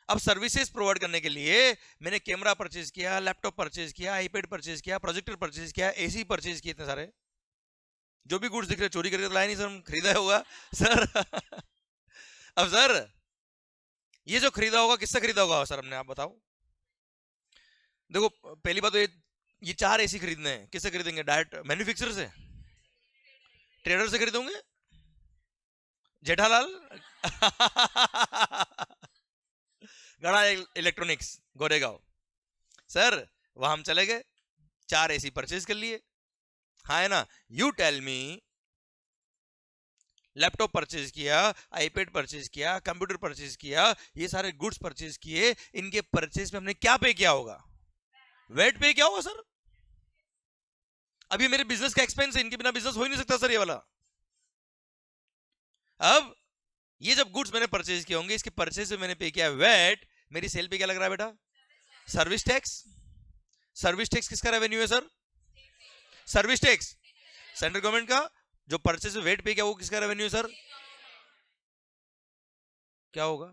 अब सर्विसेज प्रोवाइड करने के लिए मैंने कैमरा परचेज किया, लैपटॉप परचेज किया, आईपैड परचेज किया, प्रोजेक्टर परचेज किया, एसी परचेज किए, इतने सारे जो भी गुड्स दिख रहे चोरी करके तो लाया नहीं सर, हम खरीदा होगा सर। अब सर ये जो खरीदा होगा किससे खरीदा होगा सर हमने? आप बताओ। देखो पहली बात तो ये 4 एसी खरीदने हैं, किससे खरीदेंगे? डायरेक्ट मैन्युफैक्चरर से, ट्रेडर से खरीदोगे, जेठालाल गड़ा इलेक्ट्रॉनिक्स गोरेगांव सर, वहां हम चले गए, 4 एसी परचेज कर लिए, हाँ है ना? You tell me, laptop purchase किया, आईपैड परचेज किया, कंप्यूटर परचेज किया, ये सारे गुड्स परचेज किए, इनके परचेज पे हमने क्या पे किया होगा? वेट पे किया होगा सर। अभी मेरे बिजनेस का एक्सपेंस है, इनके बिना बिजनेस हो ही नहीं सकता सर ये वाला। अब ये जब गुड्स मैंने परचेज किए होंगे, इसके परचेज पे मैंने पे किया वेट, मेरी सेल पे क्या लग रहा है बेटा? Service tax. सर्विस टैक्स किसका रेवेन्यू है sir? Service tax central government का। जो परचेज पे वेट पे किया वो किसका रेवेन्यू है सर? क्या होगा?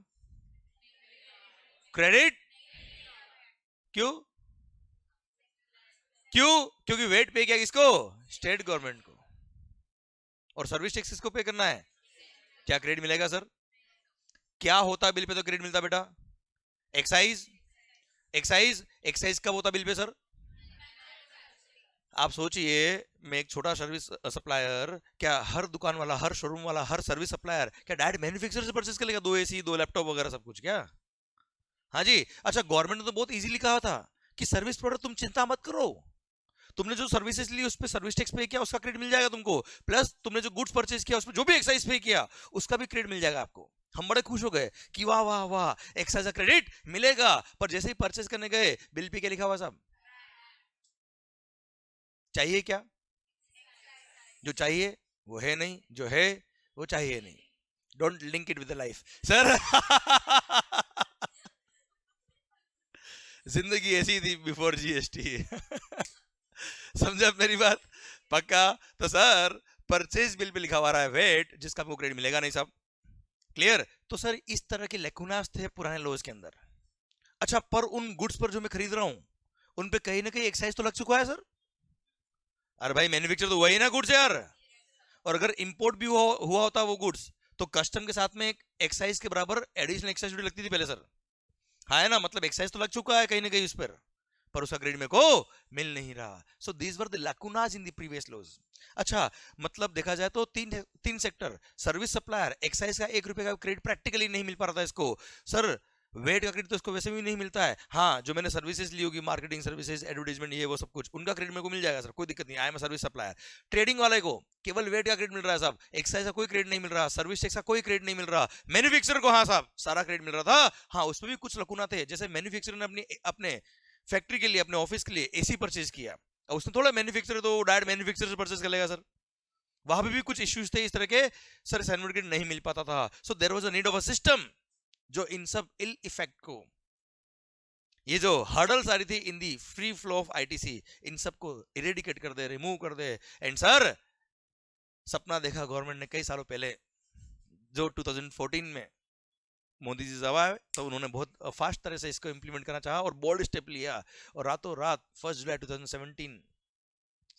क्रेडिट। क्यों? क्यों? क्योंकि वेट पे किया किसको? स्टेट गवर्नमेंट को। और सर्विस टैक्स किसको पे करना है? क्या क्रेडिट मिलेगा सर? क्या होता बिल पे तो क्रेडिट मिलता बेटा? एक्साइज। एक्साइज, एक्साइज कब होता बिल पे सर? आप सोचिए, मैं एक छोटा सर्विस सप्लायर, क्या हर दुकान वाला, हर शोरूम वाला, हर सर्विस सप्लायर क्या डायरेक्ट मैन्युफैक्चरर से परचेज कर लेगा 2 एसी 2 लैपटॉप वगैरह सब कुछ? क्या? हाँ जी। अच्छा, गवर्नमेंट ने तो बहुत इजीली कहा था कि सर्विस प्रोडक्ट तुम चिंता मत करो, तुमने जो सर्विसेज ली उस पर सर्विस टैक्स पे किया उसका क्रेडिट मिल जाएगा तुमको, प्लस तुमने जो गुड्स परचेज किया उस पर जो भी एक्साइज पे किया उसका भी क्रेडिट मिल जाएगा आपको। हम बड़े खुश हो गए कि वाह वाह वाह एक्साइज का क्रेडिट मिलेगा, पर जैसे ही परचेज करने गए बिल पे क्या लिखा हुआ साहब? चाहिए क्या? जो चाहिए वो है नहीं, जो है वो चाहिए नहीं. Don't link it with the life sir. जिंदगी ऐसी थी बिफोर जीएसटी. समझा मेरी बात? पक्का? तो सर परचेज बिल पे लिखा हुआ रहा है वेट, जिसका आपको क्रेडिट मिलेगा नहीं साहब. क्लियर? तो सर इस तरह के लेकुनास थे पुराने लॉज के अंदर. अच्छा, पर उन गुड्स पर जो मैं खरीद रहा हूं उन पे कहीं ना कहीं एक्साइज तो लग चुका है सर. अरे भाई मैन्युफैक्चर तो वही ना गुड्स यार. और अगर इंपोर्ट भी हुआ होता वो गुड्स, तो कस्टम के साथ में एक एक्साइज के बराबर एडिशनल एक्साइज ड्यूटी लगती थी पहले सर. हाँ है ना, मतलब एक्साइज तो लग चुका है कहीं ना कहीं उस पर उसका क्रेडिट मेरे को मिल नहीं रहा. So these were the lacunas in the previous laws. अच्छा, मतलब देखा जाए तो तीन तीन सेक्टर, सर्विस सप्लायर, एक्साइज का 1 रुपए का क्रेडिट प्रैक्टिकली नहीं मिल पा रहा था इसको. सर वेट का क्रेडिट तो इसको वैसे भी नहीं मिलता है. हाँ, जो मैंने सर्विसेज ली होगी, मार्केटिंग सर्विसेज, एडवर्टाइजमेंट, ये वो सब कुछ, उनका क्रेडिट मेरे को मिल जाएगा सर, कोई दिक्कत नहीं. I am service supplier. Trading वाले को केवल वेट का क्रेडिट मिल रहा है साहब, एक्साइज का कोई क्रेडिट नहीं मिल रहा, सर्विस टैक्स का कोई क्रेडिट नहीं मिल रहा. मैन्युफैक्चरर को हाँ साहब सारा क्रेडिट मिल रहा था. हाँ, उसमें भी कुछ लकुना थे, जैसे मैन्युफैक्चरर ने अपने फैक्ट्री के लिए, अपने ऑफिस के लिए एसी परचेज किया. अब उसने थोड़ा मैन्युफैक्चरर तो डायरेक्ट मैन्युफैक्चरर से परचेज कर लेगा सर. वहां पे भी कुछ इश्यूज थे इस तरह के सर, सर्टिफिकेट नहीं मिल पाता था. So there was a need of a system जो इन सब इल इफेक्ट को, ये जो हर्डल्स आ रही थी इन दी फ्री फ्लो ऑफ आईटीसी, इन सबको इरेडिकेट कर दे, रिमूव कर दे. एंड सर सपना देखा गवर्नमेंट ने कई सालों पहले, जो 2014 में मोदी जी जब आए तो उन्होंने बहुत फास्ट तरह से इसको इंप्लीमेंट करना चाहा और बोल्ड स्टेप लिया. और रातों रात 1 जुलाई 2017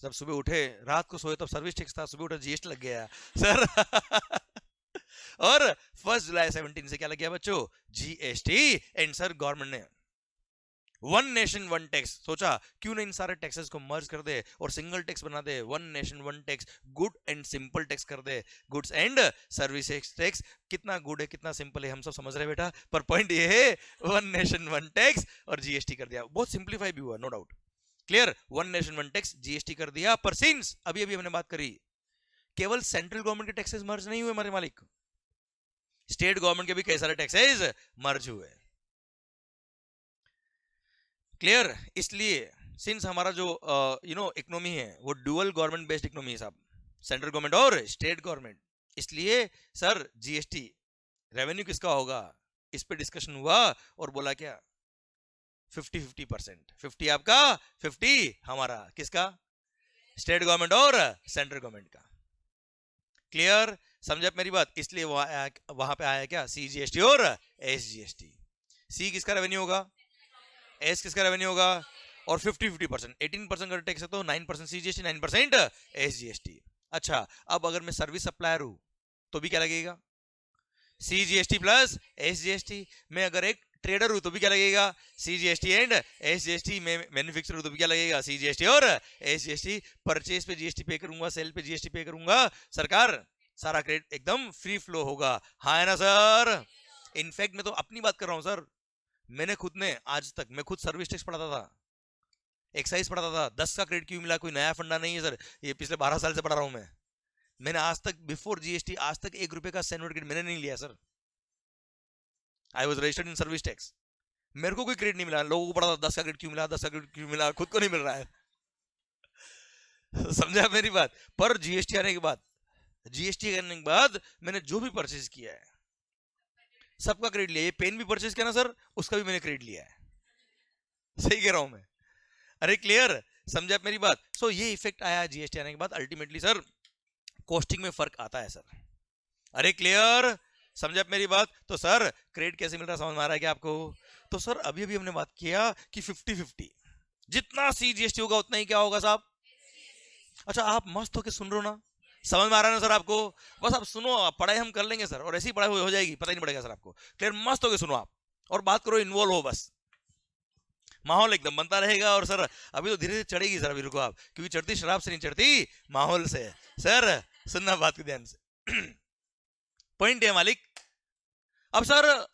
जब सुबह उठे, रात को सोए तब सर्विस टैक्स था, सुबह उठे जीएसटी लग गया सर. और 1 जुलाई 17 से क्या लग गया बच्चों? जीएसटी. एंड सर गवर्नमेंट ने वन नेशन वन टैक्स सोचा, क्यों नहीं इन सारे टैक्सेस को मर्ज कर दे और सिंगल टैक्स बना दे. One nation one tax, good and simple tax कर दे. Goods and services tax. कितना गुड है, कितना सिंपल है, हम सब समझ रहे हैं बेटा, पर पॉइंट ये है वन नेशन वन टैक्स और जीएसटी कर दिया. बहुत सिंप्लीफाई भी हुआ, no doubt. Clear? One nation one tax, GST कर दिया. पर सिंस अभी अभी हमने बात करी, केवल सेंट्रल गवर्नमेंट के टैक्सेस मर्ज नहीं हुए हमारे मालिक, स्टेट गवर्नमेंट के भी कई सारे टैक्सेस मर्ज हुए. क्लियर? इसलिए सिंस हमारा जो इकोनॉमी है वो डुअल गवर्नमेंट बेस्ड इकोनॉमी है साहब, सेंट्रल गवर्नमेंट और स्टेट गवर्नमेंट, इसलिए सर जीएसटी रेवेन्यू किसका होगा इस पे डिस्कशन हुआ और बोला क्या 50-50%. 50 आपका, 50 हमारा. किसका? स्टेट गवर्नमेंट और सेंट्रल गवर्नमेंट का. क्लियर? समझे मेरी बात? इसलिए वहां पे आया क्या? सीजीएसटी और एसजीएसटी. सी किसका रेवेन्यू होगा, एस किसका रेवेन्यू होगा, और 50-50%, 18% का टैक्स है तो 9% सीजीएसटी, 9% एसजीएसटी. अच्छा, अब अगर मैं सर्विस सप्लायर हूं तो भी क्या लगेगा? CGST plus SGST. मैं अगर एक ट्रेडर हूं तो भी क्या लगेगा? CGST and SGST. मैं मैन्युफैक्चरर हूं तो भी क्या लगेगा? सीजीएसटी और एसजीएसटी. परचेज पे जीएसटी पे करूंगा, सेल पे जीएसटी पे करूंगा, सरकार सारा क्रेडिट एकदम फ्री फ्लो होगा. हाँ है ना सर? इनफैक्ट मैं तो अपनी बात कर रहा हूं सर, मैंने खुद ने आज तक, मैं खुद सर्विस टैक्स पढ़ाता था, एक्साइज पढ़ाता था. 10 का क्रेडिट क्यों मिला? कोई नया फंडा नहीं है सर, ये पिछले 12 साल से पढ़ा रहा हूं मैं. मैंने आज तक बिफोर जीएसटी आज तक 1 रुपए का सर्टिफिकेट मैंने नहीं लिया sir. I was registered in service tax. मेरे को कोई क्रेडिट नहीं मिला. लोगों को पढ़ा था 10 का क्रेडिट क्यों मिला, 10 का क्रेडिट क्यों मिला, खुद को नहीं मिल रहा है. समझा मेरी बात? पर जीएसटी आने के बाद, जीएसटी करने के बाद मैंने जो भी परचेज किया है सबका क्रेडिट लिया. ये पेन भी परचेज किया ना सर, उसका भी मैंने क्रेडिट लिया है. सही कह रहा हूं मैं? अरे क्लियर? समझा मेरी बात? सो ये इफेक्ट आया जीएसटी आने के बाद. अल्टीमेटली सर कॉस्टिंग में फर्क आता है सर. अरे क्लियर? समझा मेरी बात? तो सर क्रेडिट कैसे मिल रहा है, समझ में आ रहा है क्या आपको? तो सर अभी अभी हमने बात किया कि 50-50, जितना सीजीएसटी होगा उतना ही क्या होगा साहब? अच्छा, आप मस्त होके सुन रहे हो ना, समझ में आ रहा है ना सर आपको? बस आप सुनो, पढ़ाई हम कर लेंगे सर, और ऐसी पढ़ाई हो जाएगी, पता ही नहीं पड़ेगा सर आपको. क्लियर? मस्त होके सुनो आप और बात करो, इन्वॉल्व हो, बस माहौल एकदम बनता रहेगा. और सर अभी तो धीरे धीरे चढ़ेगी सर, अभी रुको आप, क्योंकि चढ़ती शराब से नहीं चढ़ती माहौल से. सर सुनना बात के ध्यान से. पॉइंट है मालिक. अब सर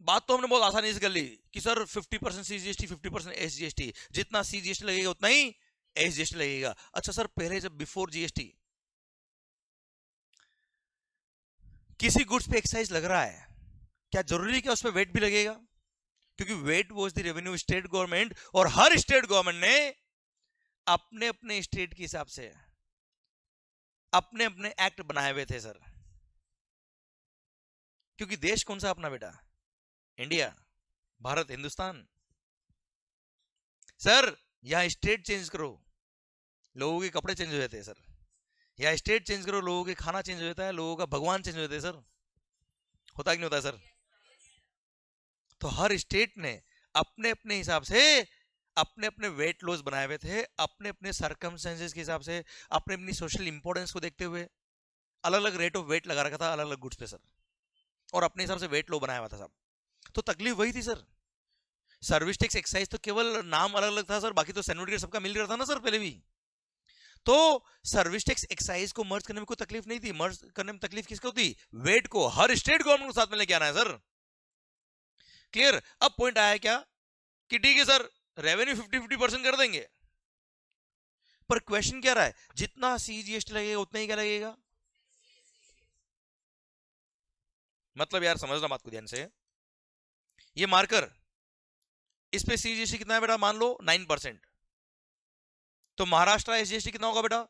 बात तो हमने बहुत आसानी से कर ली कि सर 50% सीजीएसटी, 50% एसजीएसटी, जितना सीजीएसटी लगेगा उतना ही एसजीएसटी लगेगा. अच्छा सर, पहले जब बिफोर जीएसटी किसी गुड्स पे एक्साइज लग रहा है, क्या जरूरी है कि उस पे वेट भी लगेगा? क्योंकि wait was the revenue state government, और हर स्टेट गवर्नमेंट ने अपने अपने स्टेट के हिसाब से अपने अपने एक्ट बनाए हुए थे सर। क्योंकि देश कौन सा अपना बेटा? इंडिया, भारत, हिंदुस्तान। सर यहां स्टेट चेंज करो, लोगों के कपड़े चेंज हो जाते हैं सर। या स्टेट चेंज करो, लोगों के खाना चेंज हो जाता है, लोगों का भगवान चेंज हो जाता है सर। होता कि नहीं होता सर? तो हर स्टेट ने अपने अपने हिसाब से अपने अपने वेट लॉज बनाए हुए थे, अपने अपने सर्कमस्टेंसेस के हिसाब से, अपने अपनी सोशल इंपॉर्टेंस को देखते हुए अलग अलग रेट ऑफ वेट लगा रखा था अलग अलग गुड्स पे सर, और अपने हिसाब से वेट लो बनाया हुआ था साहब। तो तकलीफ वही थी सर। सर्विस टैक्स एक्साइज तो केवल नाम अलग अलग था सर, बाकी तो सर्टिफिकेट सबका मिल रहा था ना सर पहले भी। तो सर्विस टैक्स एक्साइज को मर्ज करने में कोई तकलीफ नहीं थी। मर्ज करने में तकलीफ किसको होती? वेट को। हर स्टेट गवर्नमेंट को साथ में लेके आना है सर। क्लियर? अब पॉइंट आया क्या कि ठीक है सर रेवेन्यू 50-50% कर देंगे, पर क्वेश्चन क्या रहा है, जितना सीजीएसटी लगेगा उतना ही क्या लगेगा? मतलब यार समझना बात को ध्यान से, ये मार्कर इस पे सीजीएसटी कितना है बेटा? मान लो 9%, तो महाराष्ट्र एसजीएसटी कितना होगा बेटा?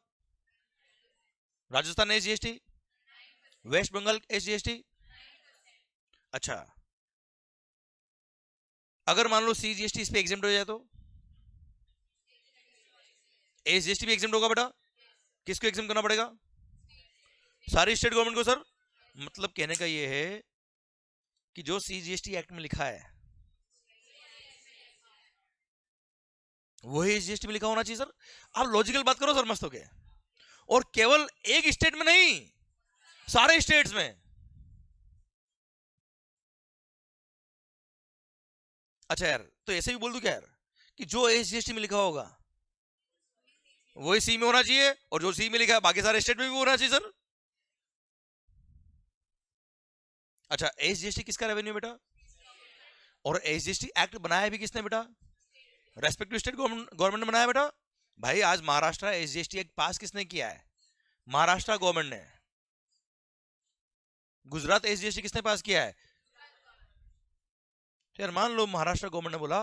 Rajasthan SGST, West Bengal SGST. अच्छा, अगर मान लो सीजीएसटी इस पे एग्जेम्प्ट हो जाए तो एसजीएसटी भी एग्जेम्प्ट होगा बेटा? किसको एग्जेम्प्ट करना पड़ेगा? सारी स्टेट गवर्नमेंट को सर। मतलब कहने का ये है कि जो सीजीएसटी एक्ट में लिखा है वही एसजीएसटी में लिखा होना चाहिए सर। आप लॉजिकल बात करो सर मस्त होके, और केवल एक स्टेट में नहीं, सारे स्टेट्स में। अच्छा यार, तो ऐसे भी बोल दूं क्या यार कि जो एसजीएसटी में लिखा होगा वही सी में होना चाहिए, और जो सी में लिखा है बाकी सारे स्टेट में भी होना चाहिए सर। अच्छा, एसजीएसटी किसका रेवेन्यू बेटा? और एसजीएसटी एक्ट बनाया भी किसने बेटा? रेस्पेक्टिव स्टेट गवर्नमेंट ने बनाया बेटा। भाई आज महाराष्ट्र एसजीएसटी एक्ट पास किसने किया है? महाराष्ट्र गवर्नमेंट ने। गुजरात एसजीएसटी किसने पास किया है? यार मान लो महाराष्ट्र गवर्नमेंट ने बोला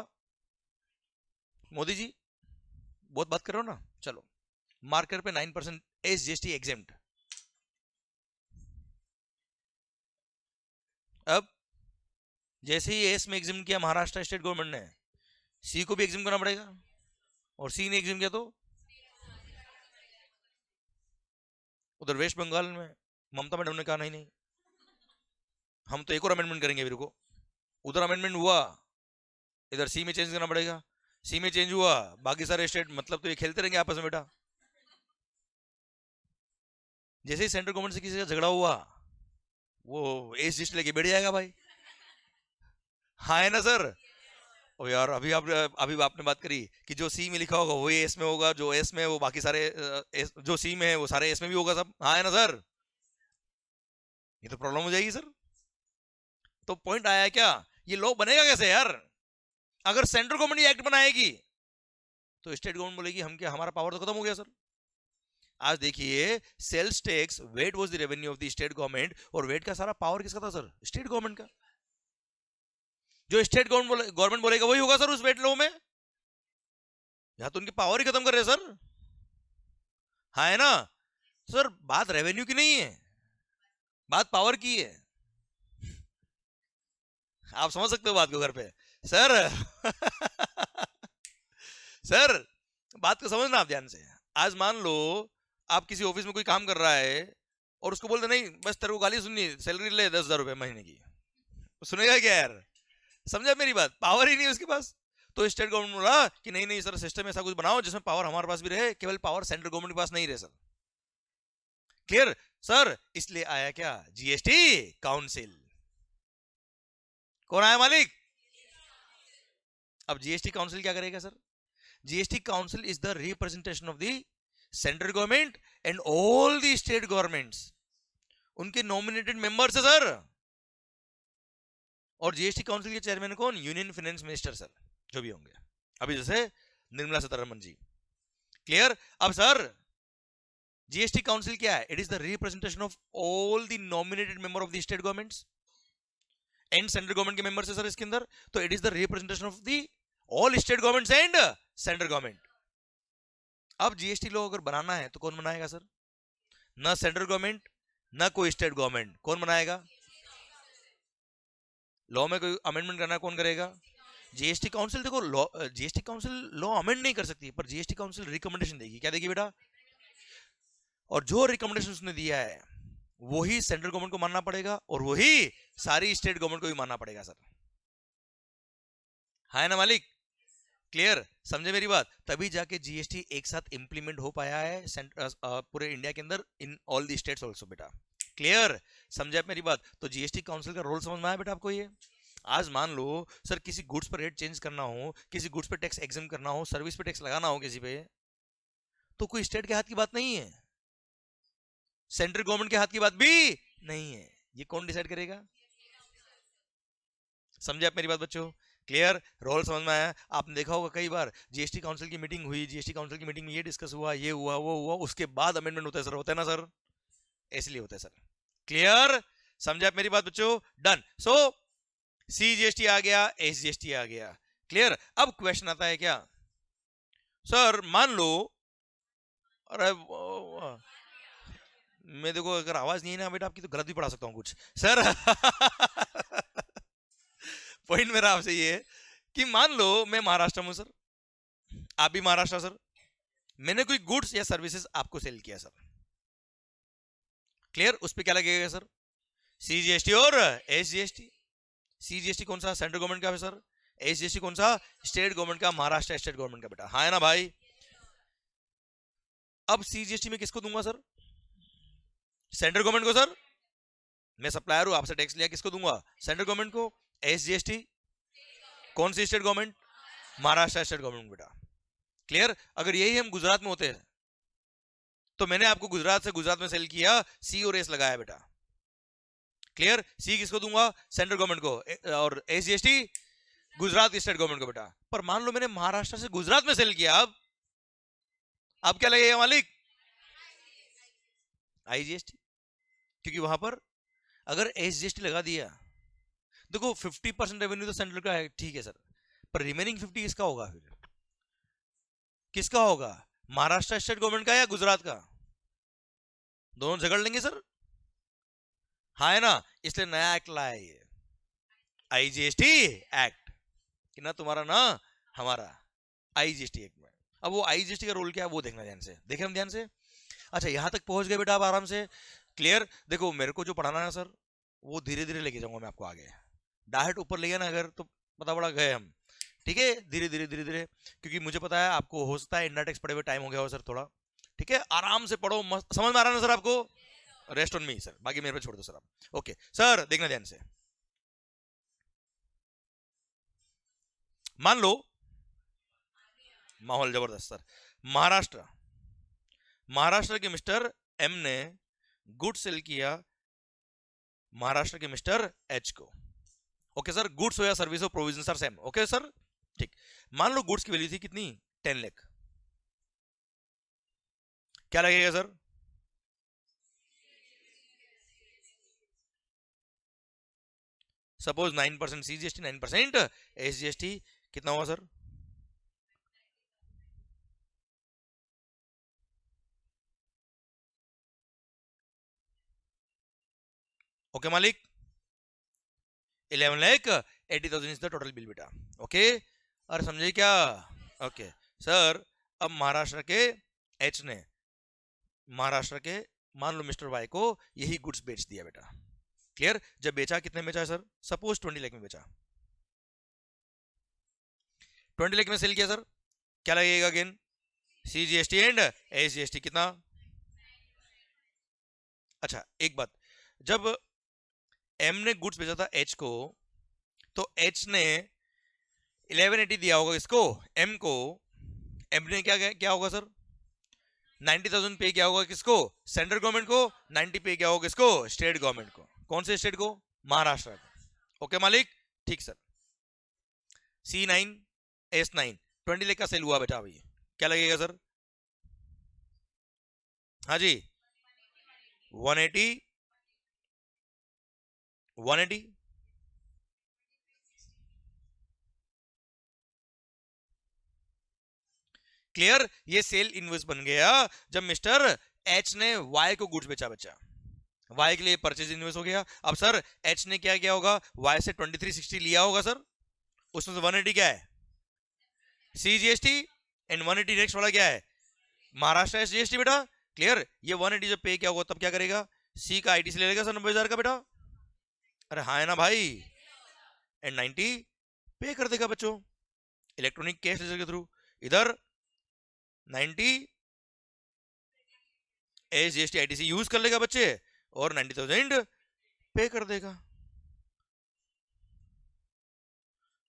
मोदी जी बहुत बात कर रहे हो ना, चलो मार्केट पे 9% एसजीएसटी एग्जेम्प्ट। अब जैसे ही एस में एग्जाम किया महाराष्ट्र स्टेट गवर्नमेंट ने, सी को भी एग्जाम करना पड़ेगा, और सी ने एग्जाम किया तो उधर वेस्ट बंगाल में ममता मैडम ने कहा नहीं नहीं हम तो एक और अमेंडमेंट करेंगे, मेरे को उधर अमेंडमेंट हुआ, इधर सी में चेंज करना पड़ेगा। सी में चेंज हुआ, बाकी सारे स्टेट मतलब तो ये खेलते रहेंगे आपस में बेटा। जैसे ही सेंट्रल गवर्नमेंट से किसी का झगड़ा हुआ वो एसजीएसटी लेके बैठ जाएगा भाई। हाँ है ना सर? ओ यार अभी आपने बात करी कि जो सी में लिखा होगा वही एस में होगा, जो एस में है वो बाकी सारे जो सी में है वो सारे एस में भी होगा सब। हाँ है ना सर? ये तो प्रॉब्लम हो जाएगी सर। तो पॉइंट आया क्या, ये लॉ बनेगा कैसे यार? अगर सेंट्रल गवर्नमेंट ये एक्ट बनाएगी तो स्टेट गवर्नमेंट बोलेगी हम क्या, हमारा पावर तो खत्म हो गया सर। आज देखिए sales tax VAT was the revenue of the state government, और वेट का सारा पावर किसका था सर? स्टेट गवर्नमेंट का। जो स्टेट गवर्नमेंट बोलेगा वही होगा सर उस वेट लॉ में। या तो उनकी पावर ही खत्म कर रहे सर। हाँ है ना सर? बात रेवेन्यू की नहीं है, बात पावर की है। आप समझ सकते हो बात को घर पे सर। सर बात को समझना आप ध्यान से। आज मान लो आप किसी ऑफिस में कोई काम कर रहा है और उसको बोलते नहीं बस तेरे को गाली सुननी, सैलरी ले 10,000 रुपए महीने की, सुनेगा क्या यार? समझा मेरी बात? पावर ही नहीं उसके पास। तो स्टेट गवर्नमेंट बोला कि नहीं नहीं सर सिस्टम ऐसा कुछ बनाओ जिसमें पावर हमारे पास भी रहे, केवल पावर सेंट्रल गवर्नमेंट के पास नहीं रहे सर। Clear sir? इसलिए आया क्या? GST council. कौन आया मालिक? अब जीएसटी काउंसिल क्या करेगा sir? GST council is the representation of the central government and all the state governments, उनके नॉमिनेटेड मेंबर्स है सर। और जीएसटी काउंसिल के चेयरमैन कौन? यूनियन फाइनेंस मिनिस्टर सर, जो भी होंगे, अभी जैसे निर्मला सीतारमण जी। क्लियर? अब सर जीएसटी काउंसिल क्या है? It is the representation of all the nominated member of the state governments and central government के मेंबर्स है सर इसके अंदर, तो it is the representation of the all state governments and central government. अब GST law अगर बनाना है तो कौन बनाएगा सर? ना सेंट्रल गवर्नमेंट ना कोई स्टेट गवर्नमेंट, कौन बनाएगा? लॉ में कोई अमेंडमेंट करना कौन करेगा? GST council. देखो law, GST council law amend नहीं कर सकती, पर जीएसटी काउंसिल रिकमेंडेशन देगी। क्या देगी बेटा? और जो रिकमेंडेशन उसने दिया है वही सेंट्रल गवर्नमेंट को मानना पड़ेगा और वही सारी स्टेट गवर्नमेंट को भी मानना पड़ेगा सर। है ना मालिक? क्लियर? समझे मेरी बात? तभी जाके जीएसटी एक साथ इंप्लीमेंट हो पाया है पूरे इंडिया के अंदर, in all the states also बेटा। क्लियर? समझे आप मेरी बात? तो जीएसटी काउंसिल का रोल समझ में आया बेटा आपको? ये आज मान लो सर किसी गुड्स पर रेट चेंज करना हो, किसी गुड्स पर टैक्स एग्जाम करना हो, सर्विस पे टैक्स लगाना हो किसी पे, तो कोई स्टेट के हाथ की बात नहीं है, सेंट्रल गवर्नमेंट के हाथ की बात भी नहीं है। ये कौन डिसाइड करेगा? समझे आप मेरी बात बच्चों? क्लियर? रोल समझ में आया? आपने देखा होगा कई बार जीएसटी काउंसिल की मीटिंग हुई, जीएसटी काउंसिल की मीटिंग में ये डिस्कस हुआ, ये हुआ, वो हुआ, उसके बाद अमेंडमेंट होता है सर, होता है ना सर? इसलिए होता है सर। क्लियर? समझे आप मेरी बात बच्चों? डन। सो सीजीएसटी आ गया, एसजीएसटी आ गया। क्लियर? अब क्वेश्चन आता है क्या सर, मान लो, अरे मैं देखो अगर आवाज नहीं है ना बेटा आपकी तो गलत भी पढ़ा सकता हूँ कुछ सर। पॉइंट मेरा आपसे ये है कि मान लो मैं महाराष्ट्र में हूं सर, आप भी महाराष्ट्र सर, मैंने कोई गुड्स या सर्विसेज आपको सेल किया सर। क्लियर? उस पर क्या लगेगा सर? सीजीएसटी और एसजीएसटी। सीजीएसटी कौन सा? सेंट्रल गवर्नमेंट का है सर। एसजीएसटी कौन सा? स्टेट गवर्नमेंट का, महाराष्ट्र स्टेट गवर्नमेंट का बेटा। हाँ है ना भाई? अब सीजीएसटी में किसको दूंगा सर? सेंट्रल गवर्नमेंट को सर। मैं सप्लायर हूं, आपसे टैक्स लिया, किसको दूंगा? सेंट्रल गवर्नमेंट को। एसजीएसटी कौन सी state government? Maharashtra state government बेटा। क्लियर? अगर यही हम गुजरात में होते हैं तो मैंने आपको गुजरात से गुजरात में सेल किया, सी और एस लगाया बेटा। क्लियर? सी किसको दूंगा? सेंट्रल गवर्नमेंट को, और एसजीएसटी गुजरात स्टेट गवर्नमेंट को बेटा। पर मान लो मैंने महाराष्ट्र से गुजरात में सेल किया, अब क्या लगेगा मालिक? आईजीएसटी। क्योंकि वहां पर अगर एसजीएसटी लगा दिया, देखो 50% रेवेन्यू तो सेंट्रल का है, ठीक है सर, पर रिमेनिंग 50 किसका होगा? फिर किसका होगा? महाराष्ट्र स्टेट गवर्नमेंट का या गुजरात का? दोनों झगड़ लेंगे सर। हाँ है ना? इसलिए नया एक्ट लाया ये आईजीएसटी एक्ट, कि ना तुम्हारा ना हमारा, आईजीएसटी एक्ट में। अब वो आईजीएसटी का रोल क्या है वो देखना ध्यान से, देखें हम ध्यान से। अच्छा यहां तक पहुंच गए बेटा आप आराम से? क्लियर? देखो मेरे को जो पढ़ाना है सर वो धीरे धीरे लेके जाऊंगा मैं आपको आगे, डायरेक्ट ऊपर ले गया ना अगर तो पता पड़ा गए हम। ठीक है? धीरे धीरे धीरे धीरे, क्योंकि मुझे पता है आपको हो सकता है इंडा टेक्स पढ़े हुए टाइम हो गया हो सर थोड़ा। ठीक है? आराम से पढ़ो, समझ में आ रहा है ना सर आपको? रेस्ट ऑन मी सर, बाकी मेरे पे छोड़ दो सर आप। ओके सर, देखना ध्यान से। मान लो माहौल जबरदस्त सर, महाराष्ट्र, महाराष्ट्र के मिस्टर एम ने गुड सेल किया महाराष्ट्र के मिस्टर एच को। ओके सर, गुड्स हो या सर्विस हो, provision sir same. Okay sir, ठीक। मान लो गुड्स की वैल्यू थी कितनी? 10 लाख। क्या लगेगा सर? सपोज 9% सीजीएसटी, 9% एसजीएसटी, कितना हुआ सर? ओके मालिक, 11,80,000 इज द टोटल बिल बेटा। ओके, और समझे क्या? ओके सर, अब महाराष्ट्र के एच ने महाराष्ट्र के मान लो मिस्टर वाई को यही गुड्स बेच दिया बेटा। क्लियर? जब बेचा, कितने में बेचा सर? सपोज 20 लाख में बेचा, 20 लाख में सेल किया सर। क्या लगेगा अगेन? सीजीएसटी एंड एसजीएसटी कितना? अच्छा एक बात, जब एम ने गुड्स बेचा था एच को, तो एच ने 1180 दिया होगा इसको, एम को। एम ने क्या क्या होगा सर? 90,000 पे किया होगा किसको? सेंट्रल गवर्नमेंट को। 90 पे किया होगा किसको? स्टेट गवर्नमेंट को। कौन से स्टेट को? महाराष्ट्र को। ओके मालिक, ठीक सर। C9 S9 20 लाख का सेल हुआ बेटा। अभी क्या लगेगा सर? हाँ जी 180 180 क्लियर। ये सेल इनवॉइस बन गया जब मिस्टर एच ने वाई को गुड्स बेचा बच्चा, वाई के लिए परचेज इनवॉइस हो गया। अब सर एच ने क्या किया होगा, वाई से 2360 लिया होगा सर, उसमें से 180 क्या है सीजीएसटी एंड 180 नेक्स्ट वाला क्या है महाराष्ट्र एसजीएसटी बेटा। क्लियर। ये 180 जब पे क्या होगा तब क्या करेगा, सी का आईटीसी ले लेगा सर 90,000 का बेटा। अरे हाँ है ना भाई, एंड 90 पे कर देगा बच्चों इलेक्ट्रॉनिक कैश लेजर के थ्रू। इधर 90 एसजीएसटी आईटीसी यूज कर लेगा बच्चे और 90,000 पे कर देगा।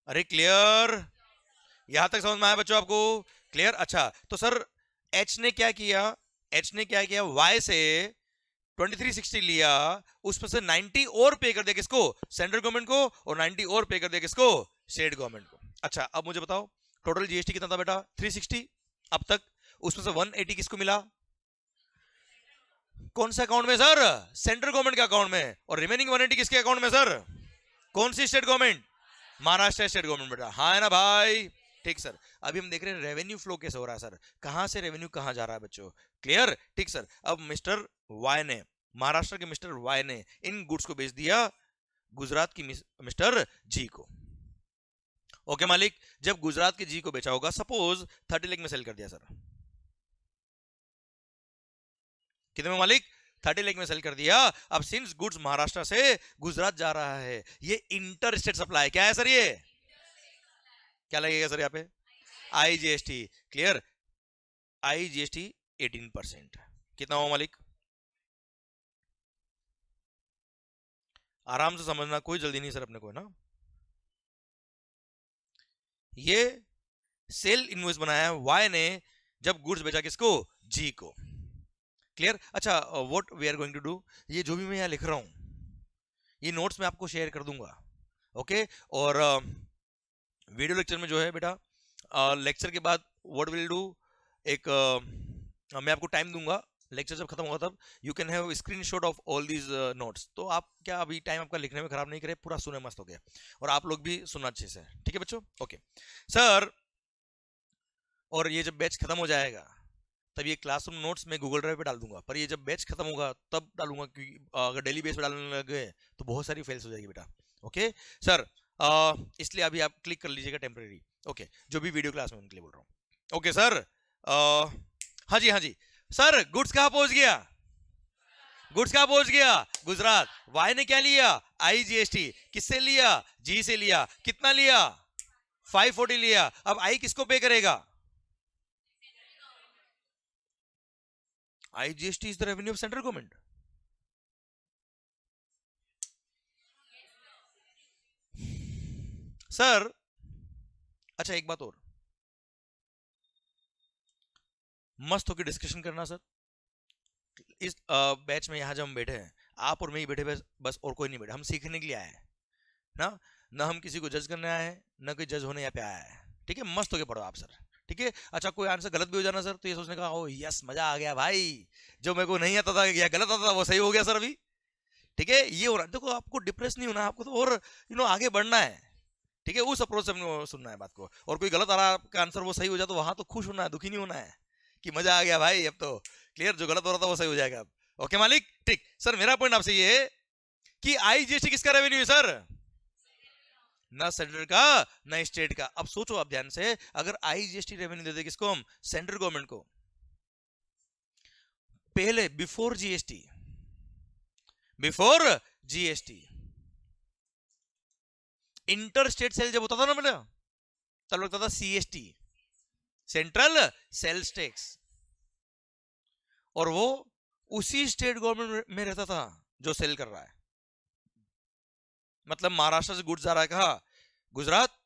अरे क्लियर, यहां तक समझ में आया बच्चों आपको। क्लियर। अच्छा तो सर एच ने क्या किया, एच ने क्या किया वाई से 2360 लिया, उसमें से 90 और पे कर दिया किसको, सेंट्रल गवर्नमेंट को, और 90 और पे कर दिया किसको, स्टेट गवर्नमेंट को। अच्छा अब मुझे बताओ टोटल जीएसटी कितना था बेटा 360 अब तक, उसमें से 180 किसको मिला, कौन सा अकाउंट में सर, सेंट्रल गवर्नमेंट के अकाउंट में, और रिमेनिंग 180 किसके अकाउंट में सर, कौन सी state government, Maharashtra state government बेटा। हाँ है ना भाई, ठीक सर। अभी हम देख रहे हैं रेवेन्यू फ्लो कैसे हो रहा है सर, कहां से रेवेन्यू कहां जा रहा है बच्चों। क्लियर। ठीक सर। अब मिस्टर वाई ने, महाराष्ट्र के मिस्टर वाई ने इन गुड्स को बेच दिया गुजरात की मिस्टर जी को। ओके मालिक, जब गुजरात के जी को बेचा होगा, सपोज 30 लाख में सेल कर दिया सर, कितने में मालिक 30 लाख में सेल कर दिया। अब सिंस गुड्स महाराष्ट्र से गुजरात जा रहा है, ये इंटर स्टेट सप्लाई क्या है सर, ये क्या लगेगा सर यहाँ पे आईजीएसटी। क्लियर। आईजीएसटी 18%, कितना हुआ मालिक, आराम से समझना, कोई जल्दी नहीं सर अपने को, है ना। ये सेल इनवॉइस बनाया वाई ने जब गुड्स बेचा किसको, जी को। क्लियर। अच्छा what we are going to do, ये जो भी मैं यहाँ लिख रहा हूँ ये नोट्स में आपको शेयर कर दूंगा। ओके। और वीडियो लेक्चर में जो है बेटा, लेक्चर के बाद व्हाट विल डू, एक मैं आपको टाइम दूंगा लेक्चर जब खत्म होगा तब, you can have screenshot of all these notes. तो आप क्या अभी टाइम आपका लिखने में खराब नहीं करे, पूरा सुने मस्त हो गया, और आप लोग भी सुनना अच्छे से, ठीक है बच्चों। ओके सर, और ये जब बैच खत्म हो जाएगा तब ये क्लासरूम नोट्स मैं गूगल ड्राइव पे डाल दूंगा, पर ये जब बैच खत्म होगा तब डालूंगा, क्योंकि अगर डेली बेस पे डालने लगे तो बहुत सारी फेल्स हो जाएगी बेटा। ओके सर, इसलिए अभी आप क्लिक कर लीजिएगा टेम्परेरी। ओके, जो भी वीडियो क्लास में उनके लिए बोल रहा हूँ। ओके सर, हाँ जी हाँ जी सर, गुड्स कहाँ पहुंच गया, गुड्स कहाँ पहुंच गया, गुजरात। वाई ने क्या लिया, आईजीएसटी, किससे लिया, जी से लिया, कितना लिया 540 लिया। अब आई किसको पे करेगा, IGST is the revenue of central government. Sir अच्छा एक बात और, मस्त होकर डिस्कशन करना सर। इस बैच में यहाँ जब हम बैठे हैं, आप और मैं ही बैठे, बस और कोई नहीं बैठे, हम सीखने के लिए आए हैं ना, ना हम किसी को जज करने आए हैं, ना कोई जज होने यहाँ पे आया है। ठीक है, मस्त होके पढ़ो आप सर। ठीक है। अच्छा कोई आंसर गलत भी हो जाना सर तो ये सोचने का, ओ यस मजा आ गया भाई, जो मेरे को नहीं आता था या गलत आता था वो सही हो गया सर अभी। ठीक है, ये हो रहा है। देखो आपको डिप्रेस नहीं होना, आपको तो और आगे बढ़ना है। ठीक है, उस अप्रोच से हमने सुनना है बात को, और कोई गलत आ रहा है आपका आंसर वो सही हो जाए तो वहां तो खुश होना है, दुखी नहीं होना है कि मजा आ गया भाई अब तो। क्लियर, जो गलत हो रहा था वो सही हो जाएगा अब। ओके मालिक, ठीक सर। मेरा पॉइंट आपसे ये है कि आईजीएसटी किसका रेवेन्यू है सर, ना सेंट्रल का ना स्टेट का। अब सोचो आप ध्यान से, अगर आईजीएसटी रेवेन्यू दे दे किसको हम, सेंट्रल गवर्नमेंट को, पहले before GST, before GST inter state sale जब होता था ना बेटा, तब लगता था सीएसटी, सेंट्रल सेल्स टैक्स, और वो उसी स्टेट गवर्नमेंट में रहता था जो सेल कर रहा है। मतलब महाराष्ट्र से गुड्स आ रहा है कहा, गुजरात,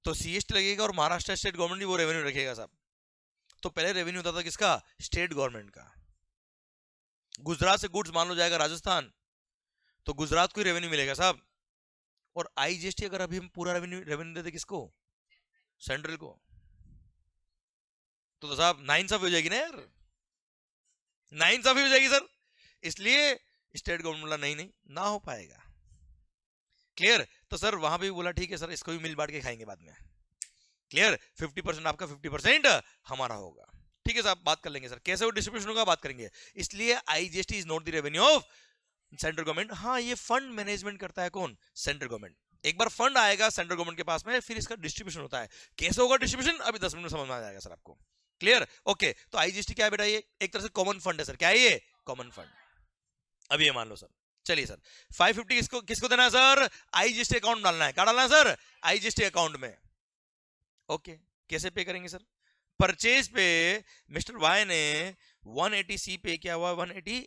तो सीएसटी लगेगा और महाराष्ट्र स्टेट गवर्नमेंट भी वो रेवेन्यू रखेगा साहब। तो पहले रेवेन्यू होता था किसका, स्टेट गवर्नमेंट का। गुजरात से गुड्स मान लो जाएगा राजस्थान, तो गुजरात को ही रेवेन्यू मिलेगा साहब। और आईजीएसटी अगर अभी हम पूरा रेवेन्यू रेवेन्यू देते किसको, सेंट्रल को, तो साहब नाइंसाफी हो जाएगी ना यार। नाइंसाफी हो जाएगी सर। इसलिए स्टेट गवर्नमेंट बोला नहीं नहीं ना हो पाएगा। क्लियर? तो सर वहां पे भी बोला ठीक है सर, इसको भी मिल बांट के खाएंगे बाद में। क्लियर? 50% आपका, 50% हमारा होगा। ठीक है साहब, बात कर लेंगे सर कैसे वो डिस्ट्रीब्यूशन होगा, बात करेंगे। इसलिए IGST is not the revenue of central government. हाँ, ये फंड मैनेजमेंट करता है कौन? Central government. एक बार फंड आएगा सेंट्रल गवर्नमेंट के पास में, फिर इसका डिस्ट्रीब्यूशन होता है। कैसे होगा डिस्ट्रीब्यूशन, अभी 10 मिनट में समझ में आ जाएगा सर आपको। क्लियर? ओके, तो आईजीएसटी क्या है बेटा? ये एक तरह से कॉमन फंड है सर। क्या है ये? Common fund. अभी ये मान लो सर। चलिए सर, 550 किसको किसको देना है सर? आईजीएसटी अकाउंट डालना है। क्या डालना है सर? आईजीएसटी अकाउंट में। ओके, कैसे पे करेंगे सर? परचेज पे मिस्टर वाई ने 180 सी पे किया हुआ है, 180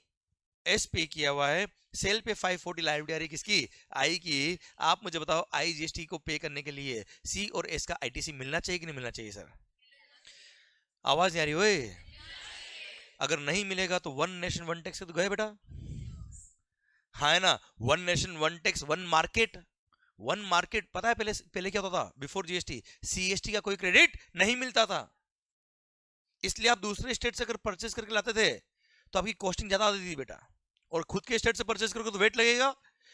एस पे किया हुआ है। सेल पे 540 लाइबिलिटी आ रही किसकी? आई की। आप मुझे बताओ आईजीएसटी को पे करने के लिए सी और एस का आईटीसी मिलना चाहिए कि नहीं मिलना चाहिए सर? आवाज नहीं आ रही ओए। अगर नहीं मिलेगा तो वन नेशन वन टैक्स तो गए बेटा। हाँ है ना, one nation one tax one market. One market पता है पहले पहले क्या होता था? बिफोर जीएसटी सीएसटी का कोई क्रेडिट नहीं मिलता था। इसलिए आप दूसरे स्टेट से अगर परचेस करके लाते थे तो आपकी कॉस्टिंग ज्यादा आती थी बेटा। और खुद के स्टेट से परचेस करोगे तो वेट लगेगा,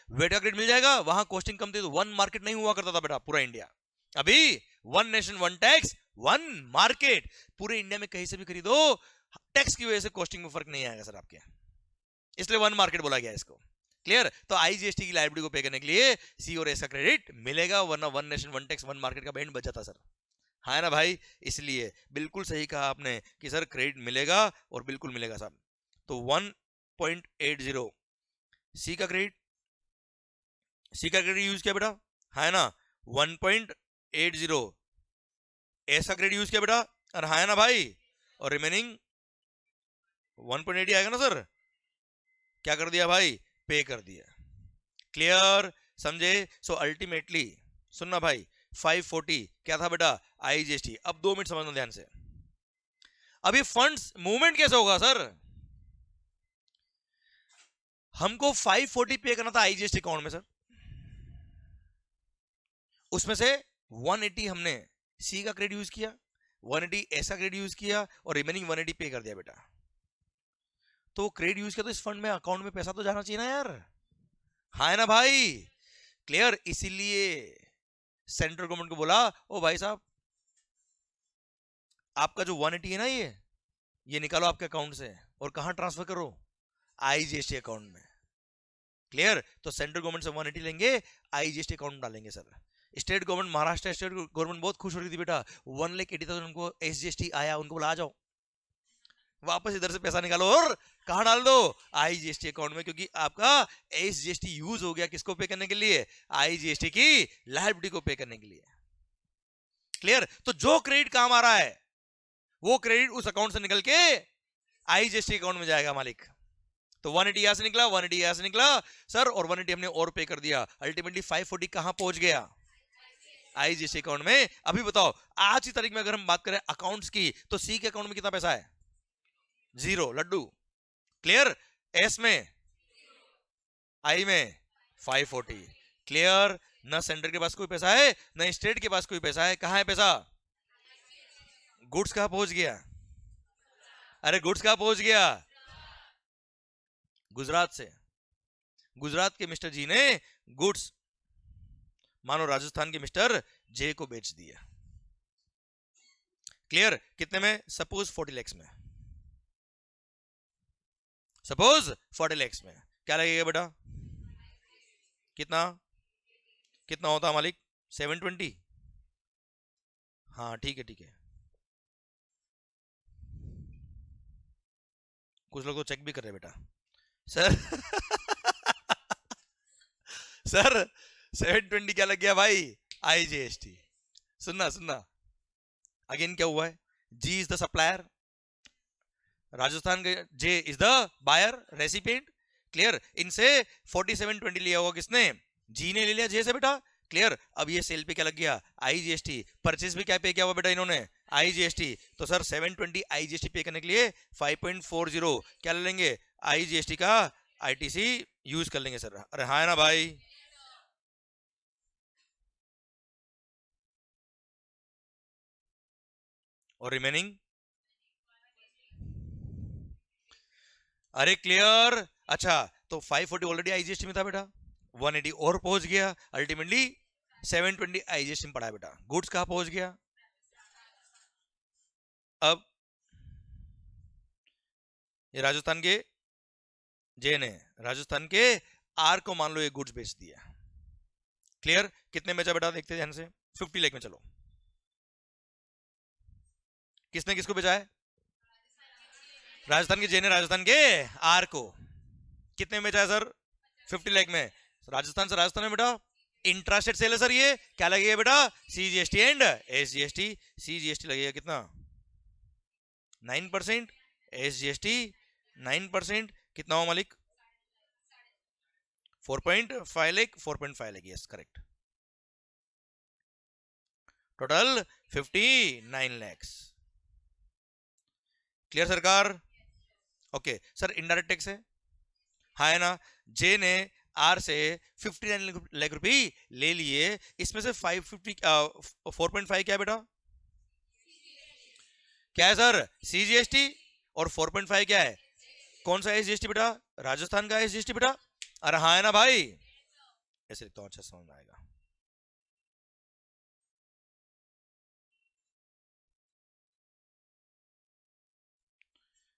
वेट का क्रेडिट मिल जाएगा, वहां कॉस्टिंग कम थी। तो वन मार्केट नहीं हुआ करता था बेटा पूरा इंडिया। अभी one nation one tax one market. पूरे इंडिया में कहीं से भी खरीदो, टैक्स की वजह से कॉस्टिंग में फर्क नहीं आएगा सर आपके, इसलिए वन मार्केट बोला गया इसको। क्लियर? तो आईजीएसटी की लायबिलिटी को पे करने के लिए सी और एस का क्रेडिट मिलेगा, वरना one nation one tax one market का बैंड बच जाता सर। हाँ है ना भाई? इसलिए बिल्कुल सही कहा आपने कि सर क्रेडिट मिलेगा और बिल्कुल मिलेगा साहब। तो 1.80 सी का क्रेडिट, सी का क्रेडिट यूज किया बेटा, है ना? 1.80 एस का क्रेडिट यूज किया बेटा, और है ना भाई? और रिमेनिंग 1.80 आएगा ना सर? क्या कर दिया भाई? पे कर दिया। क्लियर? समझे? सो अल्टीमेटली सुनना भाई, 540 क्या था बेटा? आईजीएसटी। अब 2 मिनट समझना ध्यान से। अभी फंड्स मूवमेंट कैसे होगा सर? हमको 540 पे करना था आईजीएसटी अकाउंट में सर, उसमें से 180 हमने सी का क्रेडिट यूज किया, 180 ऐसा क्रेडिट यूज किया, और रिमेनिंग 180 पे कर दिया बेटा। तो क्रेडिट यूज किया तो इस फंड में अकाउंट में पैसा तो जाना चाहिए ना यार। हाँ है ना भाई? क्लियर? इसीलिए सेंट्रल गवर्नमेंट को बोला, ओ भाई साहब आपका जो 180 है ना, ये निकालो आपके अकाउंट से और कहां ट्रांसफर करो? आईजीएसटी अकाउंट में। क्लियर? तो सेंट्रल गवर्नमेंट से 180 लेंगे, आईजीएसटी अकाउंट डालेंगे sir. State government, Maharashtra state government बहुत खुश हो रही थी बेटा, 1,80,000 उनको एसजीएसटी आया, उनको बोला आ जाओ वापस इधर से पैसा निकालो और कहां डाल दो? आईजीएसटी अकाउंट में, क्योंकि आपका एसजीएसटी यूज हो गया किसको पे करने के लिए? आईजीएसटी की लायबिलिटी को पे करने के लिए। क्लियर? तो जो क्रेडिट काम आ रहा है वो क्रेडिट उस अकाउंट से निकल के आईजीएसटी अकाउंट में जाएगा मालिक। तो 180 यहां से निकला, 180 यहां से निकला सर, और 180 हमने और पे कर दिया। अल्टीमेटली 540 कहां पहुंच गया? आईजीएसटी अकाउंट में। अभी बताओ आज की तारीख में अगर हम बात करें अकाउंट्स की, तो सी के अकाउंट में कितना पैसा है? 0 लड्डू। क्लियर? एस में, आई में 540। क्लियर? ना सेंटर के पास कोई पैसा है, ना स्टेट के पास कोई पैसा है। कहां है पैसा? गुड्स कहां पहुंच गया? अरे गुड्स कहां पहुंच गया? गुजरात से। गुजरात के मिस्टर जी ने गुड्स मानो राजस्थान के मिस्टर जे को बेच दिया। क्लियर? कितने में? सपोज 40 lakhs में, सपोज 40 lakhs में। क्या लगेगा बेटा? कितना कितना होता मालिक? 720। हाँ ठीक है ठीक है, कुछ लोग तो चेक भी कर रहे बेटा सर सर 720 क्या लग गया भाई? आईजीएसटी। सुनना सुनना, अगेन क्या हुआ है? G is the supplier, Rajasthan के J is the buyer recipient. Clear? इनसे 4720 लिया होगा किसने? जी ने ले लिया जे से बेटा। क्लियर? अब ये सेल पे क्या लग गया? आईजीएसटी। परचेज भी क्या पे किया हुआ बेटा इन्होंने? आईजीएसटी। तो सर 720 आईजीएसटी पे करने के लिए 5.40 क्या ले लेंगे? आईजीएसटी का आईटीसी यूज कर लेंगे सर। अरे हाँ है ना भाई? और रिमेनिंग अरे क्लियर। अच्छा तो 540 ऑलरेडी आईजीएसटी में था बेटा, 180 और पहुंच गया, अल्टीमेटली 720 आईजीएसटी में पड़ा है बेटा। गुड्स कहां पहुंच गया? अब ये राजस्थान के जे ने राजस्थान के आर को मान लो ये गुड्स बेच दिया। क्लियर? कितने में बेटा देखते ध्यान से, 50 लाख में। चलो किसने किसको बेचा है? राजस्थान के जे ने राजस्थान के आर को कितने में बेचा है सर? 50 लाख में। राजस्थान से राजस्थान में बेटा इंट्रास्टेट सेल है सर। ये क्या लगेगा बेटा? CGST and SGST. सीजीएसटी लगेगा कितना? 9%, एसजीएसटी 9%। कितना हो मालिक? 4.5 lakh. 4.5 lakh, yes correct. Total 59 lakhs। Clear सरकार? ओके सर इनडायरेक्ट टैक्स है, हाँ है ना। जे ने आर से 59 लाख रुपए ले लिए, इसमें से 4.5 क्या है बेटा? क्या है सर? सीजीएसटी। और 4.5 क्या है? कौन सा एसजीएसटी बेटा? राजस्थान का एसजीएसटी बेटा। अरे हाँ है ना भाई, ऐसे लिखता हूं, अच्छा समझ में आएगा।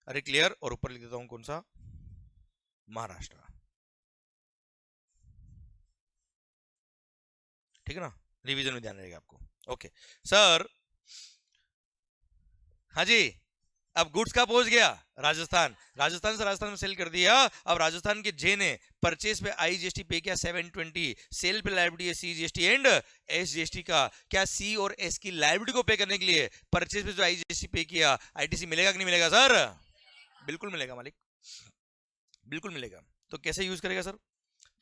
अरे क्लियर। और ऊपर लिख देता हूं कौन सा? महाराष्ट्र। ठीक है ना, रिवीजन में ध्यान रहेगा आपको। ओके सर, हाँ जी। अब गुड्स कहाँ पहुंच गया? राजस्थान। राजस्थान से राजस्थान में सेल कर दिया। अब राजस्थान के जे ने परचेज पे आईजीएसटी पे किया 720, सेल पे लायबिलिटी है सीजीएसटी एंड एसजीएसटी का। क्या सी और एस की लायबिलिटी को पे करने के लिए परचेज पे जो आईजीएसटी पे किया, आईटीसी मिलेगा कि नहीं मिलेगा सर? बिल्कुल मिलेगा मालिक, बिल्कुल मिलेगा। तो कैसे यूज करेगा सर?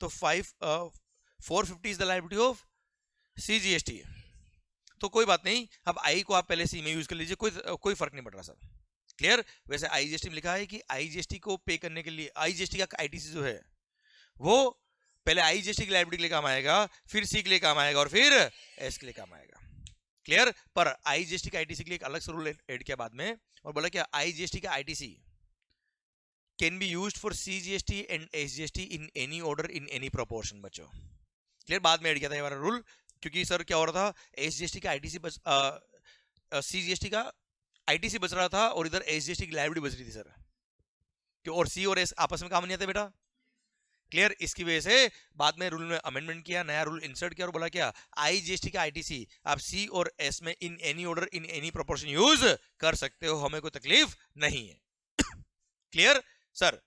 तो 450 is the liability of CGST. तो कोई बात नहीं, अब आई को आप पहले सी में यूज कर लीजिए, कोई फर्क नहीं पड़ रहा सर। क्लियर? वैसे आईजीएसटी में लिखा है कि आईजीएसटी को पे करने के लिए आईजीएसटी का आईटीसी जो है वो पहले आईजीएसटी की लायबिलिटी के लिए काम आएगा, फिर सी के लिए काम आएगा और फिर एस के लिए काम आएगा। क्लियर? पर आईजीएसटी का आईटीसी के लिए एक अलग से रूल ऐड किया बाद में, और बोला क्या आईजीएसटी का ITC can be used for CGST and SGST in any order in any proportion. बच्चों क्लियर? बाद में ऐड किया था ये वाला रूल, क्योंकि सर क्या हो रहा था, एसजीएसटी का आईटीसी सीजीएसटी का आईटीसी बच रहा था और इधर एसजीएसटी की लायबिलिटी बच रही थी सर, क्यों? और सी और एस आपस में काम नहीं आते बेटा। क्लियर? इसकी वजह से बाद में रूल में अमेंडमेंट किया, नया रूल इंसर्ट किया और बोला क्या आईजीएसटी का आईटीसी आप सी और एस में in any order in any proportion use कर सकते हो, हमें कोई तकलीफ नहीं है। Clear sir?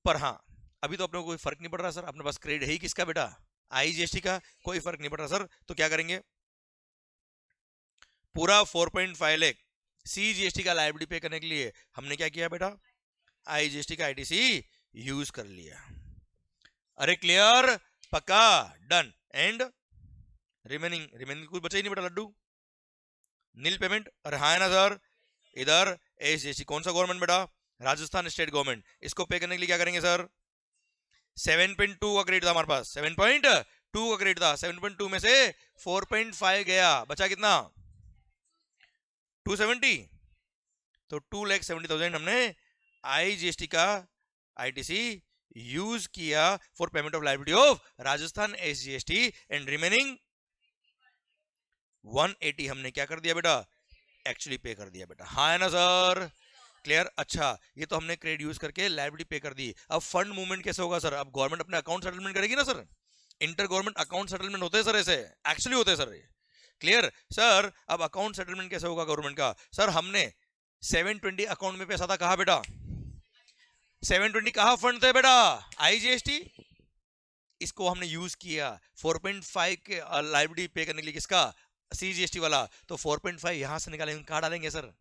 पर हाँ अभी तो अपने को कोई फर्क नहीं पड़ रहा सर, अपने पास क्रेडिट है ही किसका बेटा? आईजीएसटी का। कोई फर्क नहीं पड़ रहा सर, तो क्या करेंगे? पूरा 4.5 लाख सीजीएसटी का लायबिलिटी पे करने के लिए हमने क्या किया बेटा? आईजीएसटी का आईटीसी यूज कर लिया। अरे क्लियर? पक्का? डन। एंड रिमेनिंग कुछ बचा ही नहीं बेटा लड्डू, नील पेमेंट। अरे हाँ है ना सर, इधर एसजीएसटी कौन सा गवर्नमेंट बेटा? Rajasthan state government. इसको पे करने के लिए क्या करेंगे सर? 7.2 का क्रेडिट था हमारे पास, 7.2 का क्रेडिट था। 7.2 में से 4.5 गया, बचा कितना? 270। तो 2,70,000 हमने आईजीएसटी का आईटीसी यूज किया for payment of liability of Rajasthan SGST and remaining 180 हमने क्या कर दिया बेटा? एक्चुअली पे कर दिया बेटा। हाँ है ना सर? क्लियर? अच्छा ये तो हमने क्रेडिट यूज करके लायबिलिटी पे कर दी। अब फंड मूवमेंट कैसे होगा सर? अब गवर्नमेंट अपने अकाउंट सेटलमेंट करेगी ना sir, inter government account settlement होते हैं सर, ऐसे एक्चुअली होते हैं सर। Clear sir? अब अकाउंट सेटलमेंट कैसे होगा गवर्नमेंट का? सर हमने 720 अकाउंट में पैसा था, कहा बेटा? 720 कहा फंड थे बेटा? आईजीएसटी। इसको हमने यूज किया 4.5 के लायबिलिटी पे करने के लिए, किसका? सीजीएसटी वाला। तो 4.5 यहां से निकालेंगे, कहां डालेंगे सर?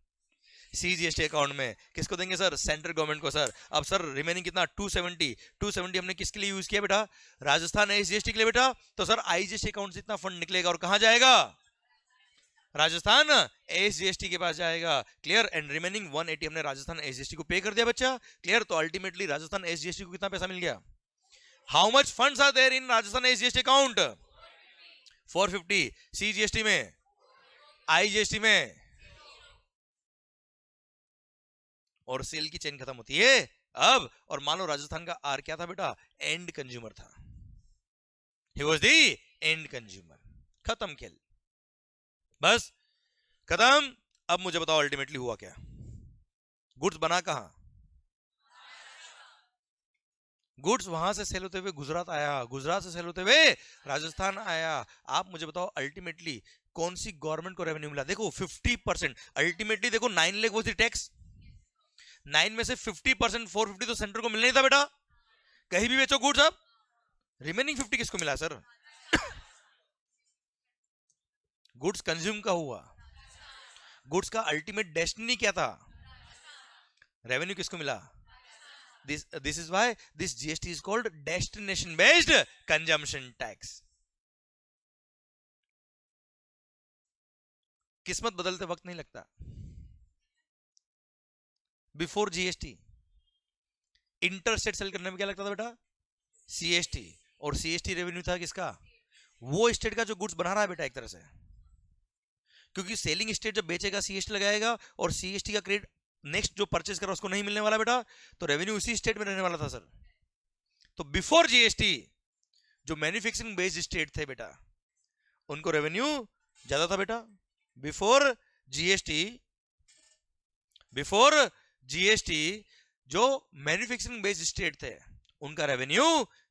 सीजीएसटी अकाउंट में। किसको देंगे सर? सेंट्रल गवर्नमेंट को सर। अब सर रिमेनिंग कितना? 270 हमने किसके लिए यूज किया बेटा? राजस्थान एसजीएसटी के लिए बेटा। तो सर आईजीएसटी अकाउंट से इतना फंड निकलेगा और कहां जाएगा? राजस्थान एसजीएसटी के पास जाएगा। क्लियर? एंड रिमेनिंग 180 हमने राजस्थान एसजीएसटी को पे कर दिया बच्चा। क्लियर? तो अल्टीमेटली राजस्थान एसजीएसटी को कितना पैसा मिल गया? How much funds are there in Rajasthan SGST account? 450। CGST में, आईजीएसटी में, और सेल की चेन खत्म होती है अब और मान लो राजस्थान का आर क्या था बेटा, एंड कंज्यूमर था, he was the and consumer, खत्म खेल, बस खत्म। अब मुझे बताओ अल्टीमेटली हुआ क्या, गुड्स बना कहां, गुड्स वहां से सेल होते हुए गुजरात आया, गुजरात से सेल होते हुए राजस्थान आया। आप मुझे बताओ अल्टीमेटली कौन सी गवर्नमेंट को रेवेन्यू मिला, देखो 50%, अल्टीमेटली देखो 9 लाख वो थी टैक्स, 9 में से 50% 450 तो सेंटर को मिलना ही था बेटा, कहीं भी बेचो गुड्स, अब रिमेनिंग 50 किसको मिला सर, गुड्स कंज्यूम का हुआ, गुड्स का अल्टीमेट डेस्टिनी क्या था, रेवेन्यू किसको मिला, this is why this GST is called destination based consumption tax। किस्मत बदलते वक्त नहीं लगता, before GST inter state sale करने में क्या लगता था बेटा, सीएसटी, और सीएसटी रेवेन्यू था किसका, वो स्टेट का जो गुड्स बना रहा है बेटा एक तरह से, क्योंकि सेलिंग स्टेट जब बेचेगा सीएसटी लगाएगा और सीएसटी का क्रेडिट नेक्स्ट जो परचेज करा उसको नहीं मिलने वाला बेटा, तो रेवेन्यू उसी स्टेट में रहने वाला था सर। तो बिफोर जीएसटी जो मैन्युफैक्चरिंग बेस्ड स्टेट थे बेटा उनको रेवेन्यू ज्यादा था बेटा, बिफोर जीएसटी जो मैन्युफैक्चरिंग बेस्ड स्टेट थे उनका रेवेन्यू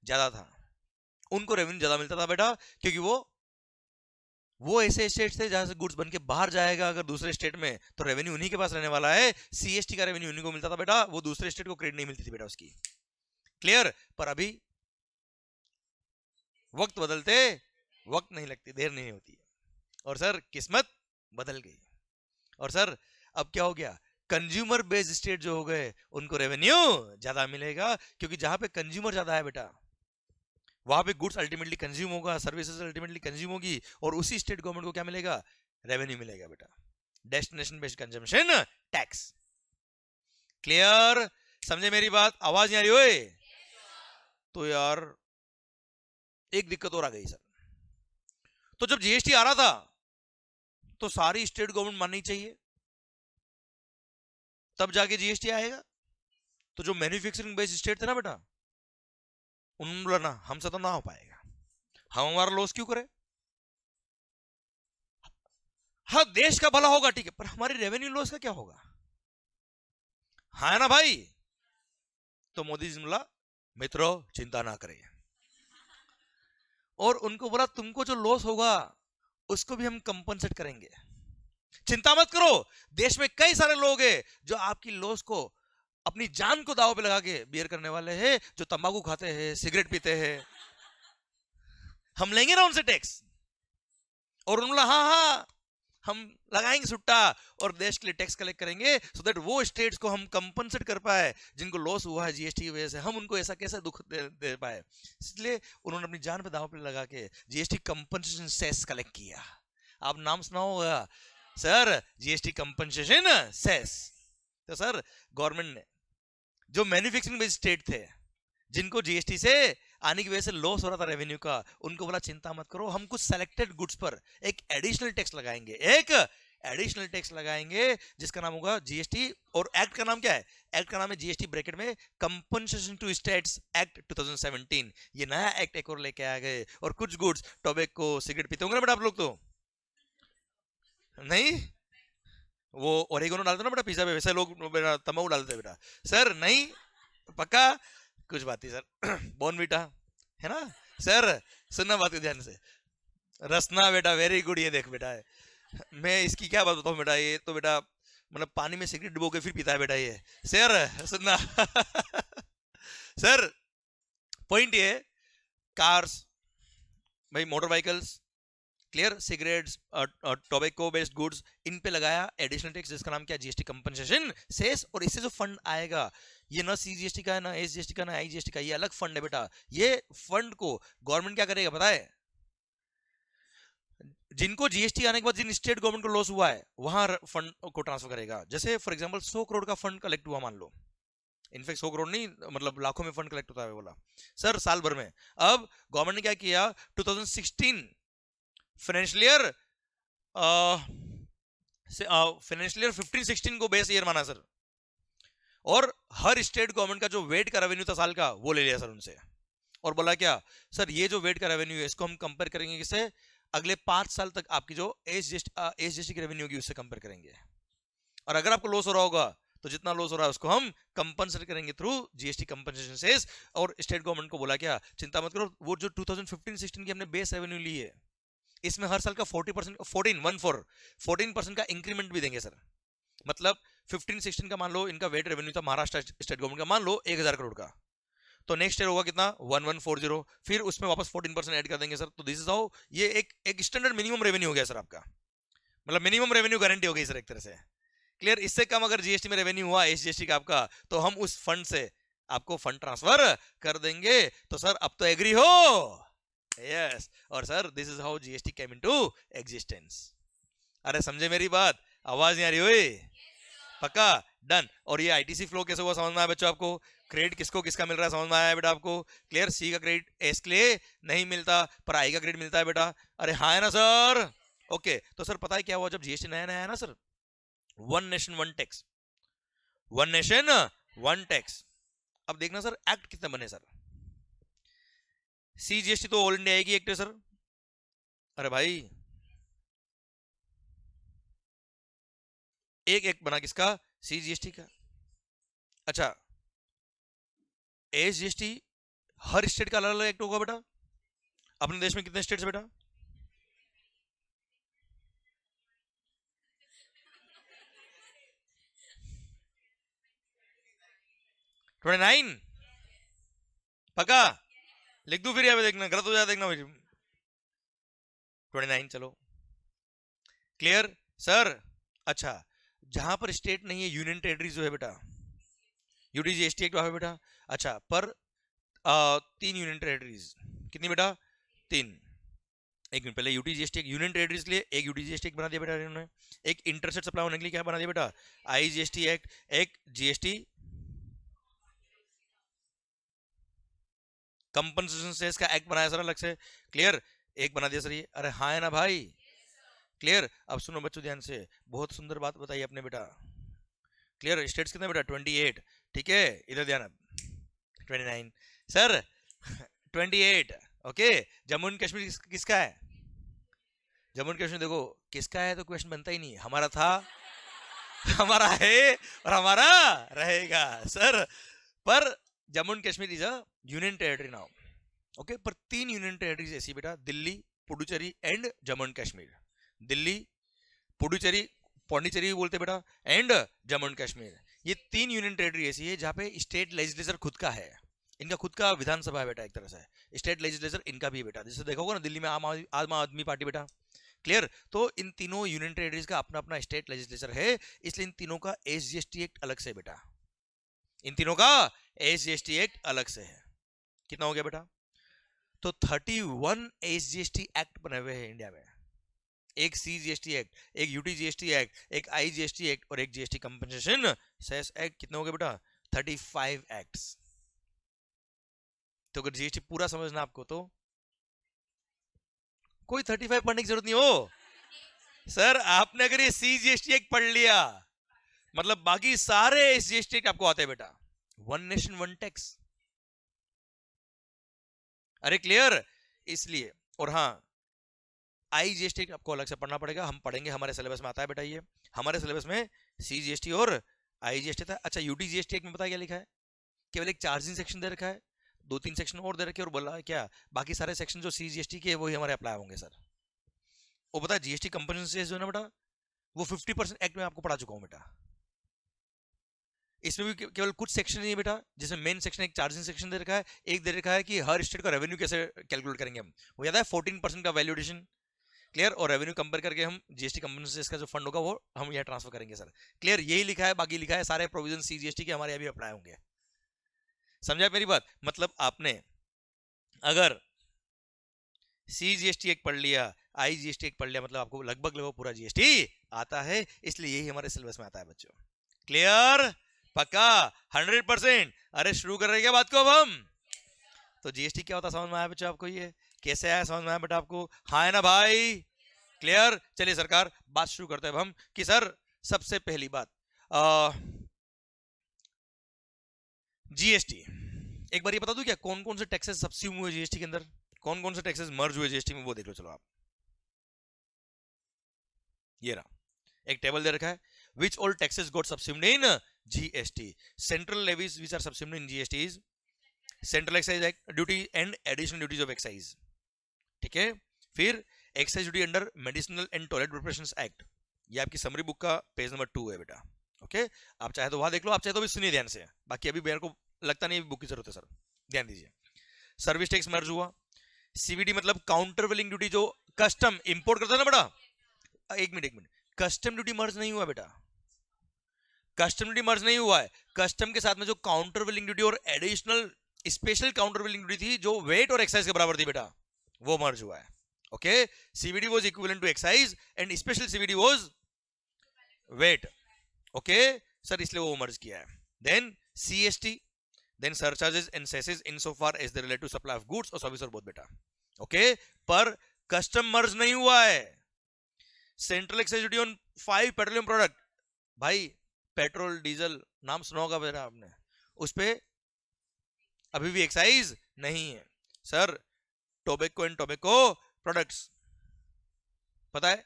ज्यादा था, उनको रेवेन्यू ज्यादा मिलता था बेटा, क्योंकि वो ऐसे स्टेट थे जहां से गुड्स बन के बाहर जाएगा अगर दूसरे स्टेट में तो रेवेन्यू उन्हीं के पास रहने वाला है, सीएसटी का रेवेन्यू उन्हीं को मिलता था बेटा, वो दूसरे स्टेट को क्रेडिट नहीं मिलती थी बेटा उसकी, क्लियर। पर अभी वक्त बदलते वक्त नहीं लगती, देर नहीं होती है, और सर किस्मत बदल गई, और सर अब क्या हो गया, कंज्यूमर बेस्ड स्टेट जो हो गए उनको रेवेन्यू ज्यादा मिलेगा, क्योंकि जहां पे कंज्यूमर ज्यादा है बेटा वहां पे गुड्स अल्टीमेटली कंज्यूम होगा, सर्विसेज अल्टीमेटली कंज्यूम होगी, और उसी स्टेट गवर्नमेंट को क्या मिलेगा, रेवेन्यू मिलेगा बेटा, destination based consumption tax, clear, समझे मेरी बात, आवाज नहीं आ रही ओए, तो यार एक दिक्कत और आ गई सर, तो जब जीएसटी आ रहा था तो सारी स्टेट गवर्नमेंट माननी चाहिए तब जाके जीएसटी आएगा, तो जो मैन्युफैक्चरिंग बेस्ड स्टेट थे ना बेटा उन्होंने बोला ना हमसे तो ना हो पाएगा, हम हमारा लॉस क्यों करें, हाँ देश का भला होगा ठीक है पर हमारी रेवेन्यू लॉस का क्या होगा, हाँ ना भाई, तो मोदी जी ने बोला मित्रों चिंता ना करें, और उनको बोला तुमको जो लॉस होगा उसको भी हम कंपनसेट करेंगे, चिंता मत करो, देश में कई सारे लोग हैं जो आपकी लॉस को अपनी जान को दांव पे लगा के बियर करने वाले हैं, जो तंबाकू खाते हैं, सिगरेट पीते हैं, हम लेंगे ना उनसे टैक्स, और उन्होंने हाँ हाँ हम लगाएंगे सुट्टा और देश के लिए टैक्स कलेक्ट करेंगे, सो दैट वो स्टेट्स को हम कंपनसेट कर पाए जिनको लॉस हुआ है जीएसटी की वजह से, हम उनको ऐसा कैसे दुख दे पाए, इसलिए उन्होंने अपनी जान पे दांव पे लगा के जीएसटी कंपनसेशन सेस कलेक्ट किया, आप नाम सुना होगा सर, जीएसटी कंपनसेशन सेस। तो सर गवर्नमेंट ने जो मैन्युफैक्चरिंग बेस्ड स्टेट थे जिनको जीएसटी से आने की वजह से लॉस हो रहा था रेवेन्यू का, उनको बोला चिंता मत करो हम कुछ सेलेक्टेड गुड्स पर एक एडिशनल टैक्स लगाएंगे, एक एडिशनल टैक्स लगाएंगे जिसका नाम होगा जीएसटी, और एक्ट का नाम क्या है, एक्ट का नाम है जीएसटी ब्रैकेट में कंपनसेशन टू स्टेट्स एक्ट 2017, ये नया एक्ट एक और लेके आ गए, और कुछ गुड्स टोबैको सिगरेट पीते होंगे ना बेटा आप लोग, तो नहीं वो ओरेगोनो डालते ना बेटा पिज्जा पे, वैसे लोग बेटा तंबाकू डालते बेटा, सर नहीं पक्का कुछ बात ही सर बॉर्नवीटा है ना सर, सुनना बात को ध्यान से, रसना बेटा वेरी गुड, ये देख बेटा है, मैं इसकी क्या बात बताऊं बेटा, ये तो बेटा मतलब पानी में सिगरेट डुबो के फिर पीता है बेटा ये, सर सुनना सर पॉइंट ये कार्स भाई, motor vehicles, clear, cigarettes, tobacco based goods, इन पे लगाया एडिशनल टैक्स जिसका नाम क्या है जीएसटी कंपनसेशन सेस, और इससे जो फंड आएगा ये ना सीजीएसटी का है ना एसजीएसटी का ना आईजीएसटी का, ये अलग फंड है बेटा, ये फंड को गवर्नमेंट क्या करेगा पता है, जिनको जीएसटी आने के बाद जिन स्टेट गवर्नमेंट को लॉस हुआ है वहां फंड को ट्रांसफर करेगा, जैसे फॉर एग्जांपल 100 करोड़ का फंड कलेक्ट हुआ मान लो, इनफैक्ट 100 करोड़ नहीं मतलब लाखों में फंड कलेक्ट होता है बोला सर साल भर में, अब गवर्नमेंट ने क्या किया 2016 फाइनेंशियल ईयर फाइनेंशियल ईयर 15-16 को बेस ईयर माना सर, और हर स्टेट गवर्नमेंट का जो वेट का रेवेन्यू था साल का वो ले लिया सर उनसे, और बोला क्या सर ये जो वेट का रेवेन्यू है इसको हम कंपेयर करेंगे किससे, अगले 5 साल तक आपकी जो एसजीएसटी की रेवेन्यू होगी उससे कंपेयर करेंगे, और अगर आपको लॉस हो रहा होगा तो जितना लॉस हो रहा है उसको हम कंपनसेट करेंगे थ्रू जीएसटी कंपनसेशन सेस। और स्टेट गवर्नमेंट को बोला क्या चिंता मत करो, वो जो 2015-16 की हमने बेस रेवेन्यू ली है इसमें हर साल का 40% 14% का इंक्रीमेंट भी देंगे सर। मतलब 15-16 का मान लो इनका वेट रेवेन्यू था महाराष्ट्र स्टेट गवर्नमेंट का, मान लो 1000 करोड़ का, तो नेक्स्ट ईयर होगा कितना 1140, फिर उसमें वापस 14% ऐड कर देंगे सर। तो दिस इज हाउ ये एक स्टैंडर्ड मिनिमम रेवेन्यू हो गया सर आपका, मतलब मिनिमम रेवेन्यू गारंटी हो गई सर एक तरह से। क्लियर, इससे कम अगर जीएसटी में रेवेन्यू हुआ एसजीएसटी का आपका तो हम उस फंड से आपको फंड ट्रांसफर कर देंगे। तो सर अब तो एग्री हो? यस। और sir this is how GST came into existence. अरे समझे मेरी बात? आवाज नहीं आ रही हुई? पक्का डन। और ये आईटीसी फ्लो कैसे हुआ समझ में आया बच्चों आपको? क्रेडिट किसको किसका मिल रहा है समझ में आया बेटा आपको? क्लियर, सी का क्रेडिट एस के लिए नहीं मिलता पर आई का क्रेडिट मिलता है बेटा। अरे हाँ है ना सर? ओके तो सर पता है क्या हुआ जब जीएसटी नया नया आया ना sir, one nation one tax, one nation one tax. अब देखना सर एक्ट कितने बने सर। सीजीएसटी तो ऑल इंडिया की एक्ट है सर। अरे भाई एक एक्ट बना किसका? सीजीएसटी का। अच्छा एसजीएसटी हर स्टेट का अलग अलग एक्ट होगा बेटा। अपने देश में कितने स्टेट्स बेटा? ट्वेंटी 29। पक्का लिख दूं फिर यहाँ पे देखना गलत हो जाए देखना भाई। 29 चलो क्लियर सर। अच्छा जहां पर स्टेट नहीं है यूनियन टेरिटरीज जो है बेटा, यूटीजीएसटी एक्ट है बेटा। अच्छा पर 3 यूनियन टेरिटरीज, कितनी बेटा? 3। एक मिनट पहले यूटीजीएसटी एक यूनियन टेरिटरीज के लिए एक यूटीजीएसटी एक्ट बना दिया बेटा इन्होंने। एक इंटरसेट सप्लाई होने के लिए क्या बना दिया बेटा? IGST act. एक जीएसटी कंपनसेशन सेस का एक्ट बनाया सर अलग से। क्लियर, एक बना दिया सर ये। अरे हाँ है ना भाई? क्लियर। अब सुनो बच्चों ध्यान से, बहुत सुंदर बात बताई आपने बेटा। क्लियर, स्टेट्स कितने बेटा? 28। ठीक है इधर ध्यान। अब 29 sir 28। Okay Jammu and Kashmir किसका है? जम्मू एंड कश्मीर देखो किसका है तो क्वेश्चन बनता ही नहीं, हमारा था हमारा है और हमारा रहेगा सर। पर Jammu and Kashmir is a union territory now. Okay पर 3 यूनियन टेरिटरीज ऐसी बेटा, दिल्ली, पुडुचेरी एंड जम्मू एंड कश्मीर। दिल्ली, पुडुचेरी, पौंडीचेरी बोलते बेटा, एंड जम्मू एंड कश्मीर। ये 3 यूनियन टेरिटरी ऐसी है जहां पे स्टेट लेजिस्लेचर खुद का है, इनका खुद का विधानसभा है बेटा एक तरह से। स्टेट लेजिस्लेचर इनका भी बेटा, जैसे देखोगे ना दिल्ली में आम आदमी पार्टी बेटा। क्लियर, तो इन तीनों यूनियन टेरिटरीज का अपना अपना स्टेट लेजिस्लेचर है, इसलिए इन तीनों का एसजीएसटी एक्ट अलग से बेटा। इन तीनों का एसजीएसटी एक्ट अलग से है। कितना हो गया बेटा? तो 31 एसजीएसटी एक्ट बने हुए हैं इंडिया में। एक सीजीएसटी एक्ट, एक यूटीजीएसटी एक्ट, एक आईजीएसटी एक्ट और एक जीएसटी कंपनसेशन सेस एक्ट। कितने हो गए बेटा? 35 एक्ट्स। तो अगर जीएसटी पूरा समझना आपको तो कोई 35 पढ़ने की जरूरत नहीं हो सर। आपने अगर ये सीजीएसटी एक्ट पढ़ लिया मतलब बाकी सारे एसजीएसटी एक्ट आपको आते हैं बेटा। One nation one tax. अरे क्लियर, इसलिए। और हाँ आईजीएसटी आपको अलग से पढ़ना पड़ेगा, हम पढ़ेंगे, हमारे सिलेबस में आता है बेटा ये। हमारे सिलेबस में सीजीएसटी और आईजीएसटी था। अच्छा यूटीजीएसटी एक में पता क्या लिखा है? केवल एक चार्जिंग सेक्शन दे रखा है, 2-3 सेक्शन और दे रखे और बोला है क्या बाकी सारे सेक्शन जो सीजीएसटी के वही हमारे अप्लाई होंगे सर। वो पता है जीएसटी कंपनसेशन जो है ना बेटा, वो 50% एक्ट में आपको पढ़ा चुका हूं बेटा। इसमें भी केवल कुछ सेक्शन नहीं है बेटा, जिसमें मेन सेक्शन एक चार्जिंग सेक्शन दे रखा है, एक दे रखा है कि हर स्टेट का रेवेन्यू कैसे कैलकुलेट करेंगे हम, वो याद है 14% का वैल्यूएडिशन। क्लियर, और रेवेन्यू कंपेयर करके हम जीएसटी कंपनसेशन का जो फंड होगा वो हम यहाँ ट्रांसफर करेंगे सर। क्लियर, यही लिखा है, बाकी लिखा है सारे प्रोविजन सीजीएसटी के हमारे अभी अप्लाई होंगे। समझा मेरी बात? मतलब आपने अगर सीजीएसटी एक पढ़ लिया, आईजीएसटी एक पढ़ लिया, मतलब आपको लगभग लगभग पूरा जीएसटी आता है, इसलिए यही हमारे सिलेबस में आता है बच्चों। क्लियर, पक्का 100%। अरे शुरू कर रहे क्या बात को अब हम? तो जीएसटी क्या होता है समझ में आया बच्चों आपको? ये कैसे आया समझ में आया बेटा आपको? हाँ है ना भाई? क्लियर, चलिए सरकार बात शुरू करते हैं अब हम कि सर सबसे पहली बात जीएसटी, एक बार ये बता दूं क्या कौन कौन से टैक्सेस सब्स्यूम हुए जीएसटी के अंदर, कौन कौन से टैक्सेस मर्ज हुए जीएसटी में, वो देख लो चलो आप। ये रहा एक टेबल दे रखा है, which all taxes got subsumed in GST. Central levies which are subsumed in GST is Central Excise Act duty and additional duties of excise. ठीक है, फिर excise duty under medicinal and toilet preparations act, ये आपकी summary book का page number 2 है बेटा। Okay, आप चाहे तो वहां देख लो, आप चाहे तो भी सुनिए ध्यान से, बाकी अभी मेरे को लगता नहीं बुक की जरूरत है सर, ध्यान दीजिए। सर्विस टैक्स मर्ज हुआ, सीवीडी मतलब काउंटर वेलिंग ड्यूटी, जो कस्टम इंपोर्ट करता है ना बेटा, एक मिनट, कस्टम ड्यूटी मर्ज नहीं हुआ बेटा, कस्टम ड्यूटी मर्ज नहीं हुआ है, कस्टम के साथ में जो काउंटर वेलिंग ड्यूटी और एडिशनल स्पेशल काउंटर वेलिंग ड्यूटी थी जो वेट और एक्साइज के बराबर थी बेटा, वो मर्ज हुआ है। Okay, CVD was equivalent to excise and special CVD was VAT. Okay sir, इसलिए वो मर्ज किया है। Then CST, then surcharges and cesses in so far as they relate to supply of goods और service और both बेटा। Okay, पर custom merge नहीं हुआ है। Central excise duty on 5 petroleum product, भाई पेट्रोल डीजल नाम सुना होगा बेटा आपने, उस पे अभी भी एक्साइज नहीं है। Sir tobacco and tobacco products, पता है,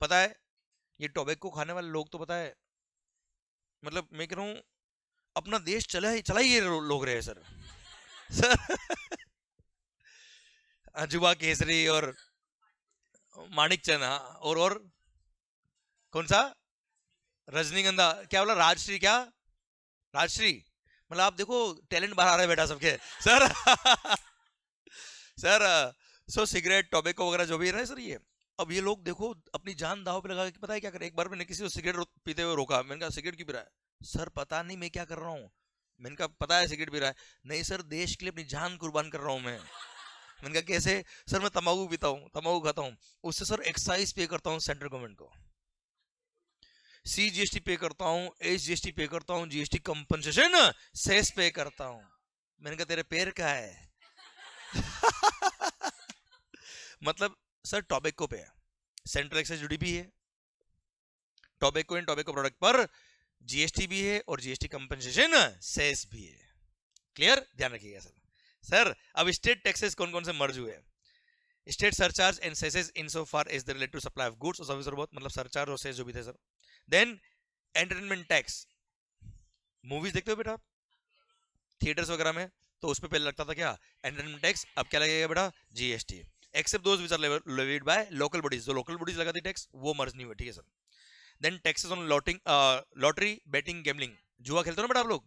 पता है ये टोबैको खाने वाले लोग तो पता है, मतलब मैं कह रहा हूं अपना देश चला ही ये लोग रहे सर। सर अजूबा केसरी और माणिक चना और कौन सा रजनीगंधा, क्या बोला राजश्री, क्या राजश्री, मतलब आप देखो टैलेंट बाहर आ रहा है बेटा सबके sir. Sir so cigarette tobacco वगैरह जो भी है ना सर, ये अब ये लोग देखो अपनी जान दाव पे लगा के, पता है क्या करे, एक बार मैंने किसी को सिगरेट पीते हुए रोका, मैंने कहा सिगरेट क्यों पी रहा है, सर पता नहीं मैं क्या कर रहा हूँ, मैंने कहा पता है सिगरेट पी रहा है, नहीं सर देश के लिए अपनी जान कुर्बान कर रहा हूँ मैंने कहा कैसे, सर मैं तंबाकू पीता हूँ, तंबाकू खाता हूँ, उससे सर एक्साइज पे करता हूँ सेंट्रल गवर्नमेंट को, CGST पे करता हूँ, HGST पे करता हूँ, GST कंपनसेशन सेस पे करता हूँ। मैंने कहा तेरे पैर का है। मतलब सर टोबैको पे है, सेंट्रल एक्साइज ड्यूटी भी है, टोबैको एंड टोबैको प्रोडक्ट पर GST भी है और GST कंपनसेशन सेस भी है। क्लियर, ध्यान रखिएगा सर। सर अब स्टेट टैक्सेस कौन कौन से मर्ज हुए, state surcharge and cesses in so far as they relate to supply of goods और सर्विस और बोथ, मतलब सरचार्ज और सेस जो भी थे sir. Then entertainment tax, movies देखते हो बेटा आप थिएटर्स वगैरह में, तो उस पे पहले लगता था क्या एंटरटेनमेंट टैक्स, अब क्या लगेगा बेटा GST, except those which are levied by local bodies, जो लोकल बॉडीज लगाती टैक्स वो मर्ज नहीं हुआ, ठीक है sir. Then taxes on lottery betting gambling, जुआ खेलते हो ना बेटा आप लोग,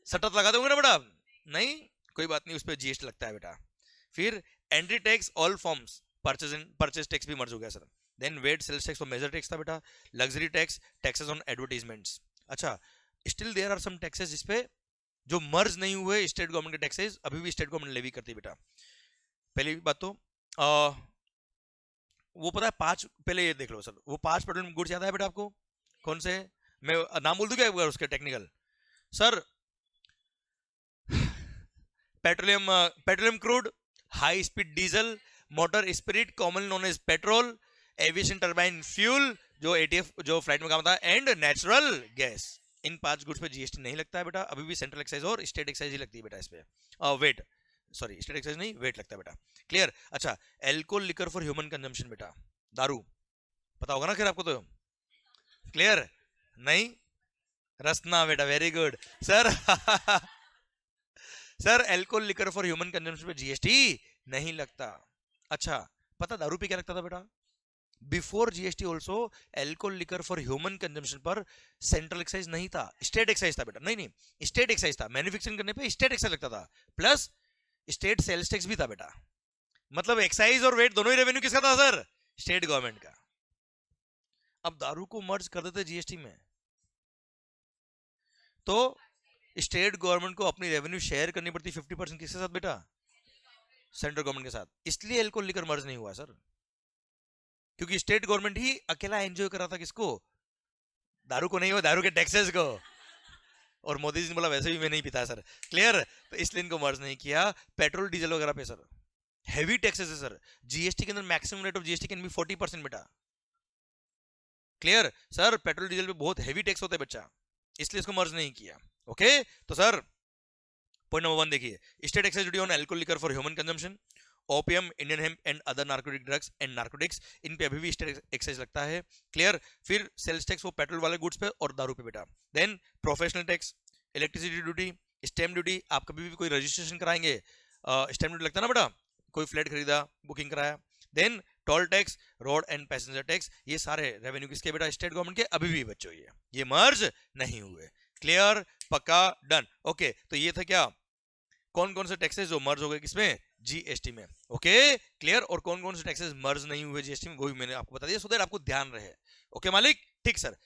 सट्टा लगाते होंगे ना बेटा, नहीं कोई बात नहीं, उस पर GST लगता है बेटा। फिर entry tax all forms, purchase tax भी मर्ज हो गया sir. Then VAT sales tax और मेजर टैक्स था बेटा, luxury tax, taxes on advertisements. अच्छा still there are some taxes जिसपे जो मर्ज नहीं हुए स्टेट गवर्नमेंट के टैक्सेस अभी भी स्टेट गवर्नमेंट लेवी करती है बेटा। पहली बात तो वो पता है 5, पहले ये देख लो सर, वो 5 पेट्रोलियम गुड्स याद है बेटा आपको, कौन से, मैं नाम बोल दूं क्या उसके technical sir, petroleum crude, high speed diesel, motor spirit common known as petrol, aviation turbine fuel जो ATF जो फ्लाइट में काम आता है, एंड नेचुरल गैस। इन 5 गुड्स पे GST नहीं लगता है बेटा, अभी भी सेंट्रल एक्साइज और स्टेट एक्साइज ही लगती है बेटा इस पे, वेट सॉरी स्टेट एक्साइज नहीं वेट लगता है बेटा। क्लियर। अच्छा alcohol liquor for human consumption बेटा, दारू पता होगा ना खैर आपको तो, क्लियर नहीं, रसना बेटा, very good sir. Sir alcohol liquor for human consumption पे GST नहीं लगता। अच्छा पता दारू पे क्या लगता था बेटा, before GST also alcohol liquor for human consumption पर सेंट्रल एक्साइज नहीं था, स्टेट एक्साइज था बेटा, नहीं स्टेट एक्साइज था, मैन्युफैक्चरिंग करने पे स्टेट एक्साइज लगता था, प्लस स्टेट सेल्स टैक्स भी था बेटा, मतलब एक्साइज और वेट दोनों ही रेवेन्यू किसका था सर, स्टेट गवर्नमेंट का। अब दारू को मर्ज कर देते GST में तो स्टेट गवर्नमेंट को अपनी रेवेन्यू शेयर करनी पड़ती 50% किसके साथ बेटा, सेंट्रल गवर्नमेंट के साथ, इसलिए एल्कोहल लिकर मर्ज नहीं हुआ सर, क्योंकि स्टेट गवर्नमेंट ही अकेला एंजॉय कर रहा था किसको, दारू को नहीं हो, दारू के टैक्सेस को, और मोदी जी ने बोला वैसे भी मैं नहीं पीता सर, क्लियर, तो इसलिए इनको मर्ज नहीं किया। पेट्रोल डीजल वगैरह पे सर हैवी टैक्सेस है सर, GST के अंदर maximum rate of GST can be 40% बेटा, क्लियर सर, पेट्रोल डीजल पे बहुत हैवी टैक्स होता है बच्चा, इसलिए इसको मर्ज नहीं किया। ओके, तो सर पॉइंट नंबर 1 देखिए, state excise duty on alcohol liquor for human consumption, opium, Indian hemp and other narcotic drugs and narcotics, इन पे अभी भी स्टेट एक्साइज लगता है। क्लियर। फिर सेल्स टैक्स वो पेट्रोल वाले गुड्स पे और दारू पे बेटा। Then professional tax, electricity duty, stamp duty, आप कभी भी कोई रजिस्ट्रेशन कराएंगे स्टैम्प ड्यूटी लगता है ना बेटा, कोई फ्लैट खरीदा, बुकिंग कराया। Then toll tax, road and passenger tax, ये सारे रेवेन्यू किसके बेटा, स्टेट गवर्नमेंट के, अभी भी बच्चों ये मर्ज नहीं हुए। क्लियर, पक्का, डन। ओके, तो ये था क्या, कौन कौन से टैक्सेस जो मर्ज हो गए किसमें, जीएसटी में। Okay, clear. और कौन कौन से टैक्सेस मर्ज नहीं हुए जीएसटी में, वो भी मैंने आपको बता दिया, सो दैट आपको ध्यान रहे। ओके मालिक, ठीक सर।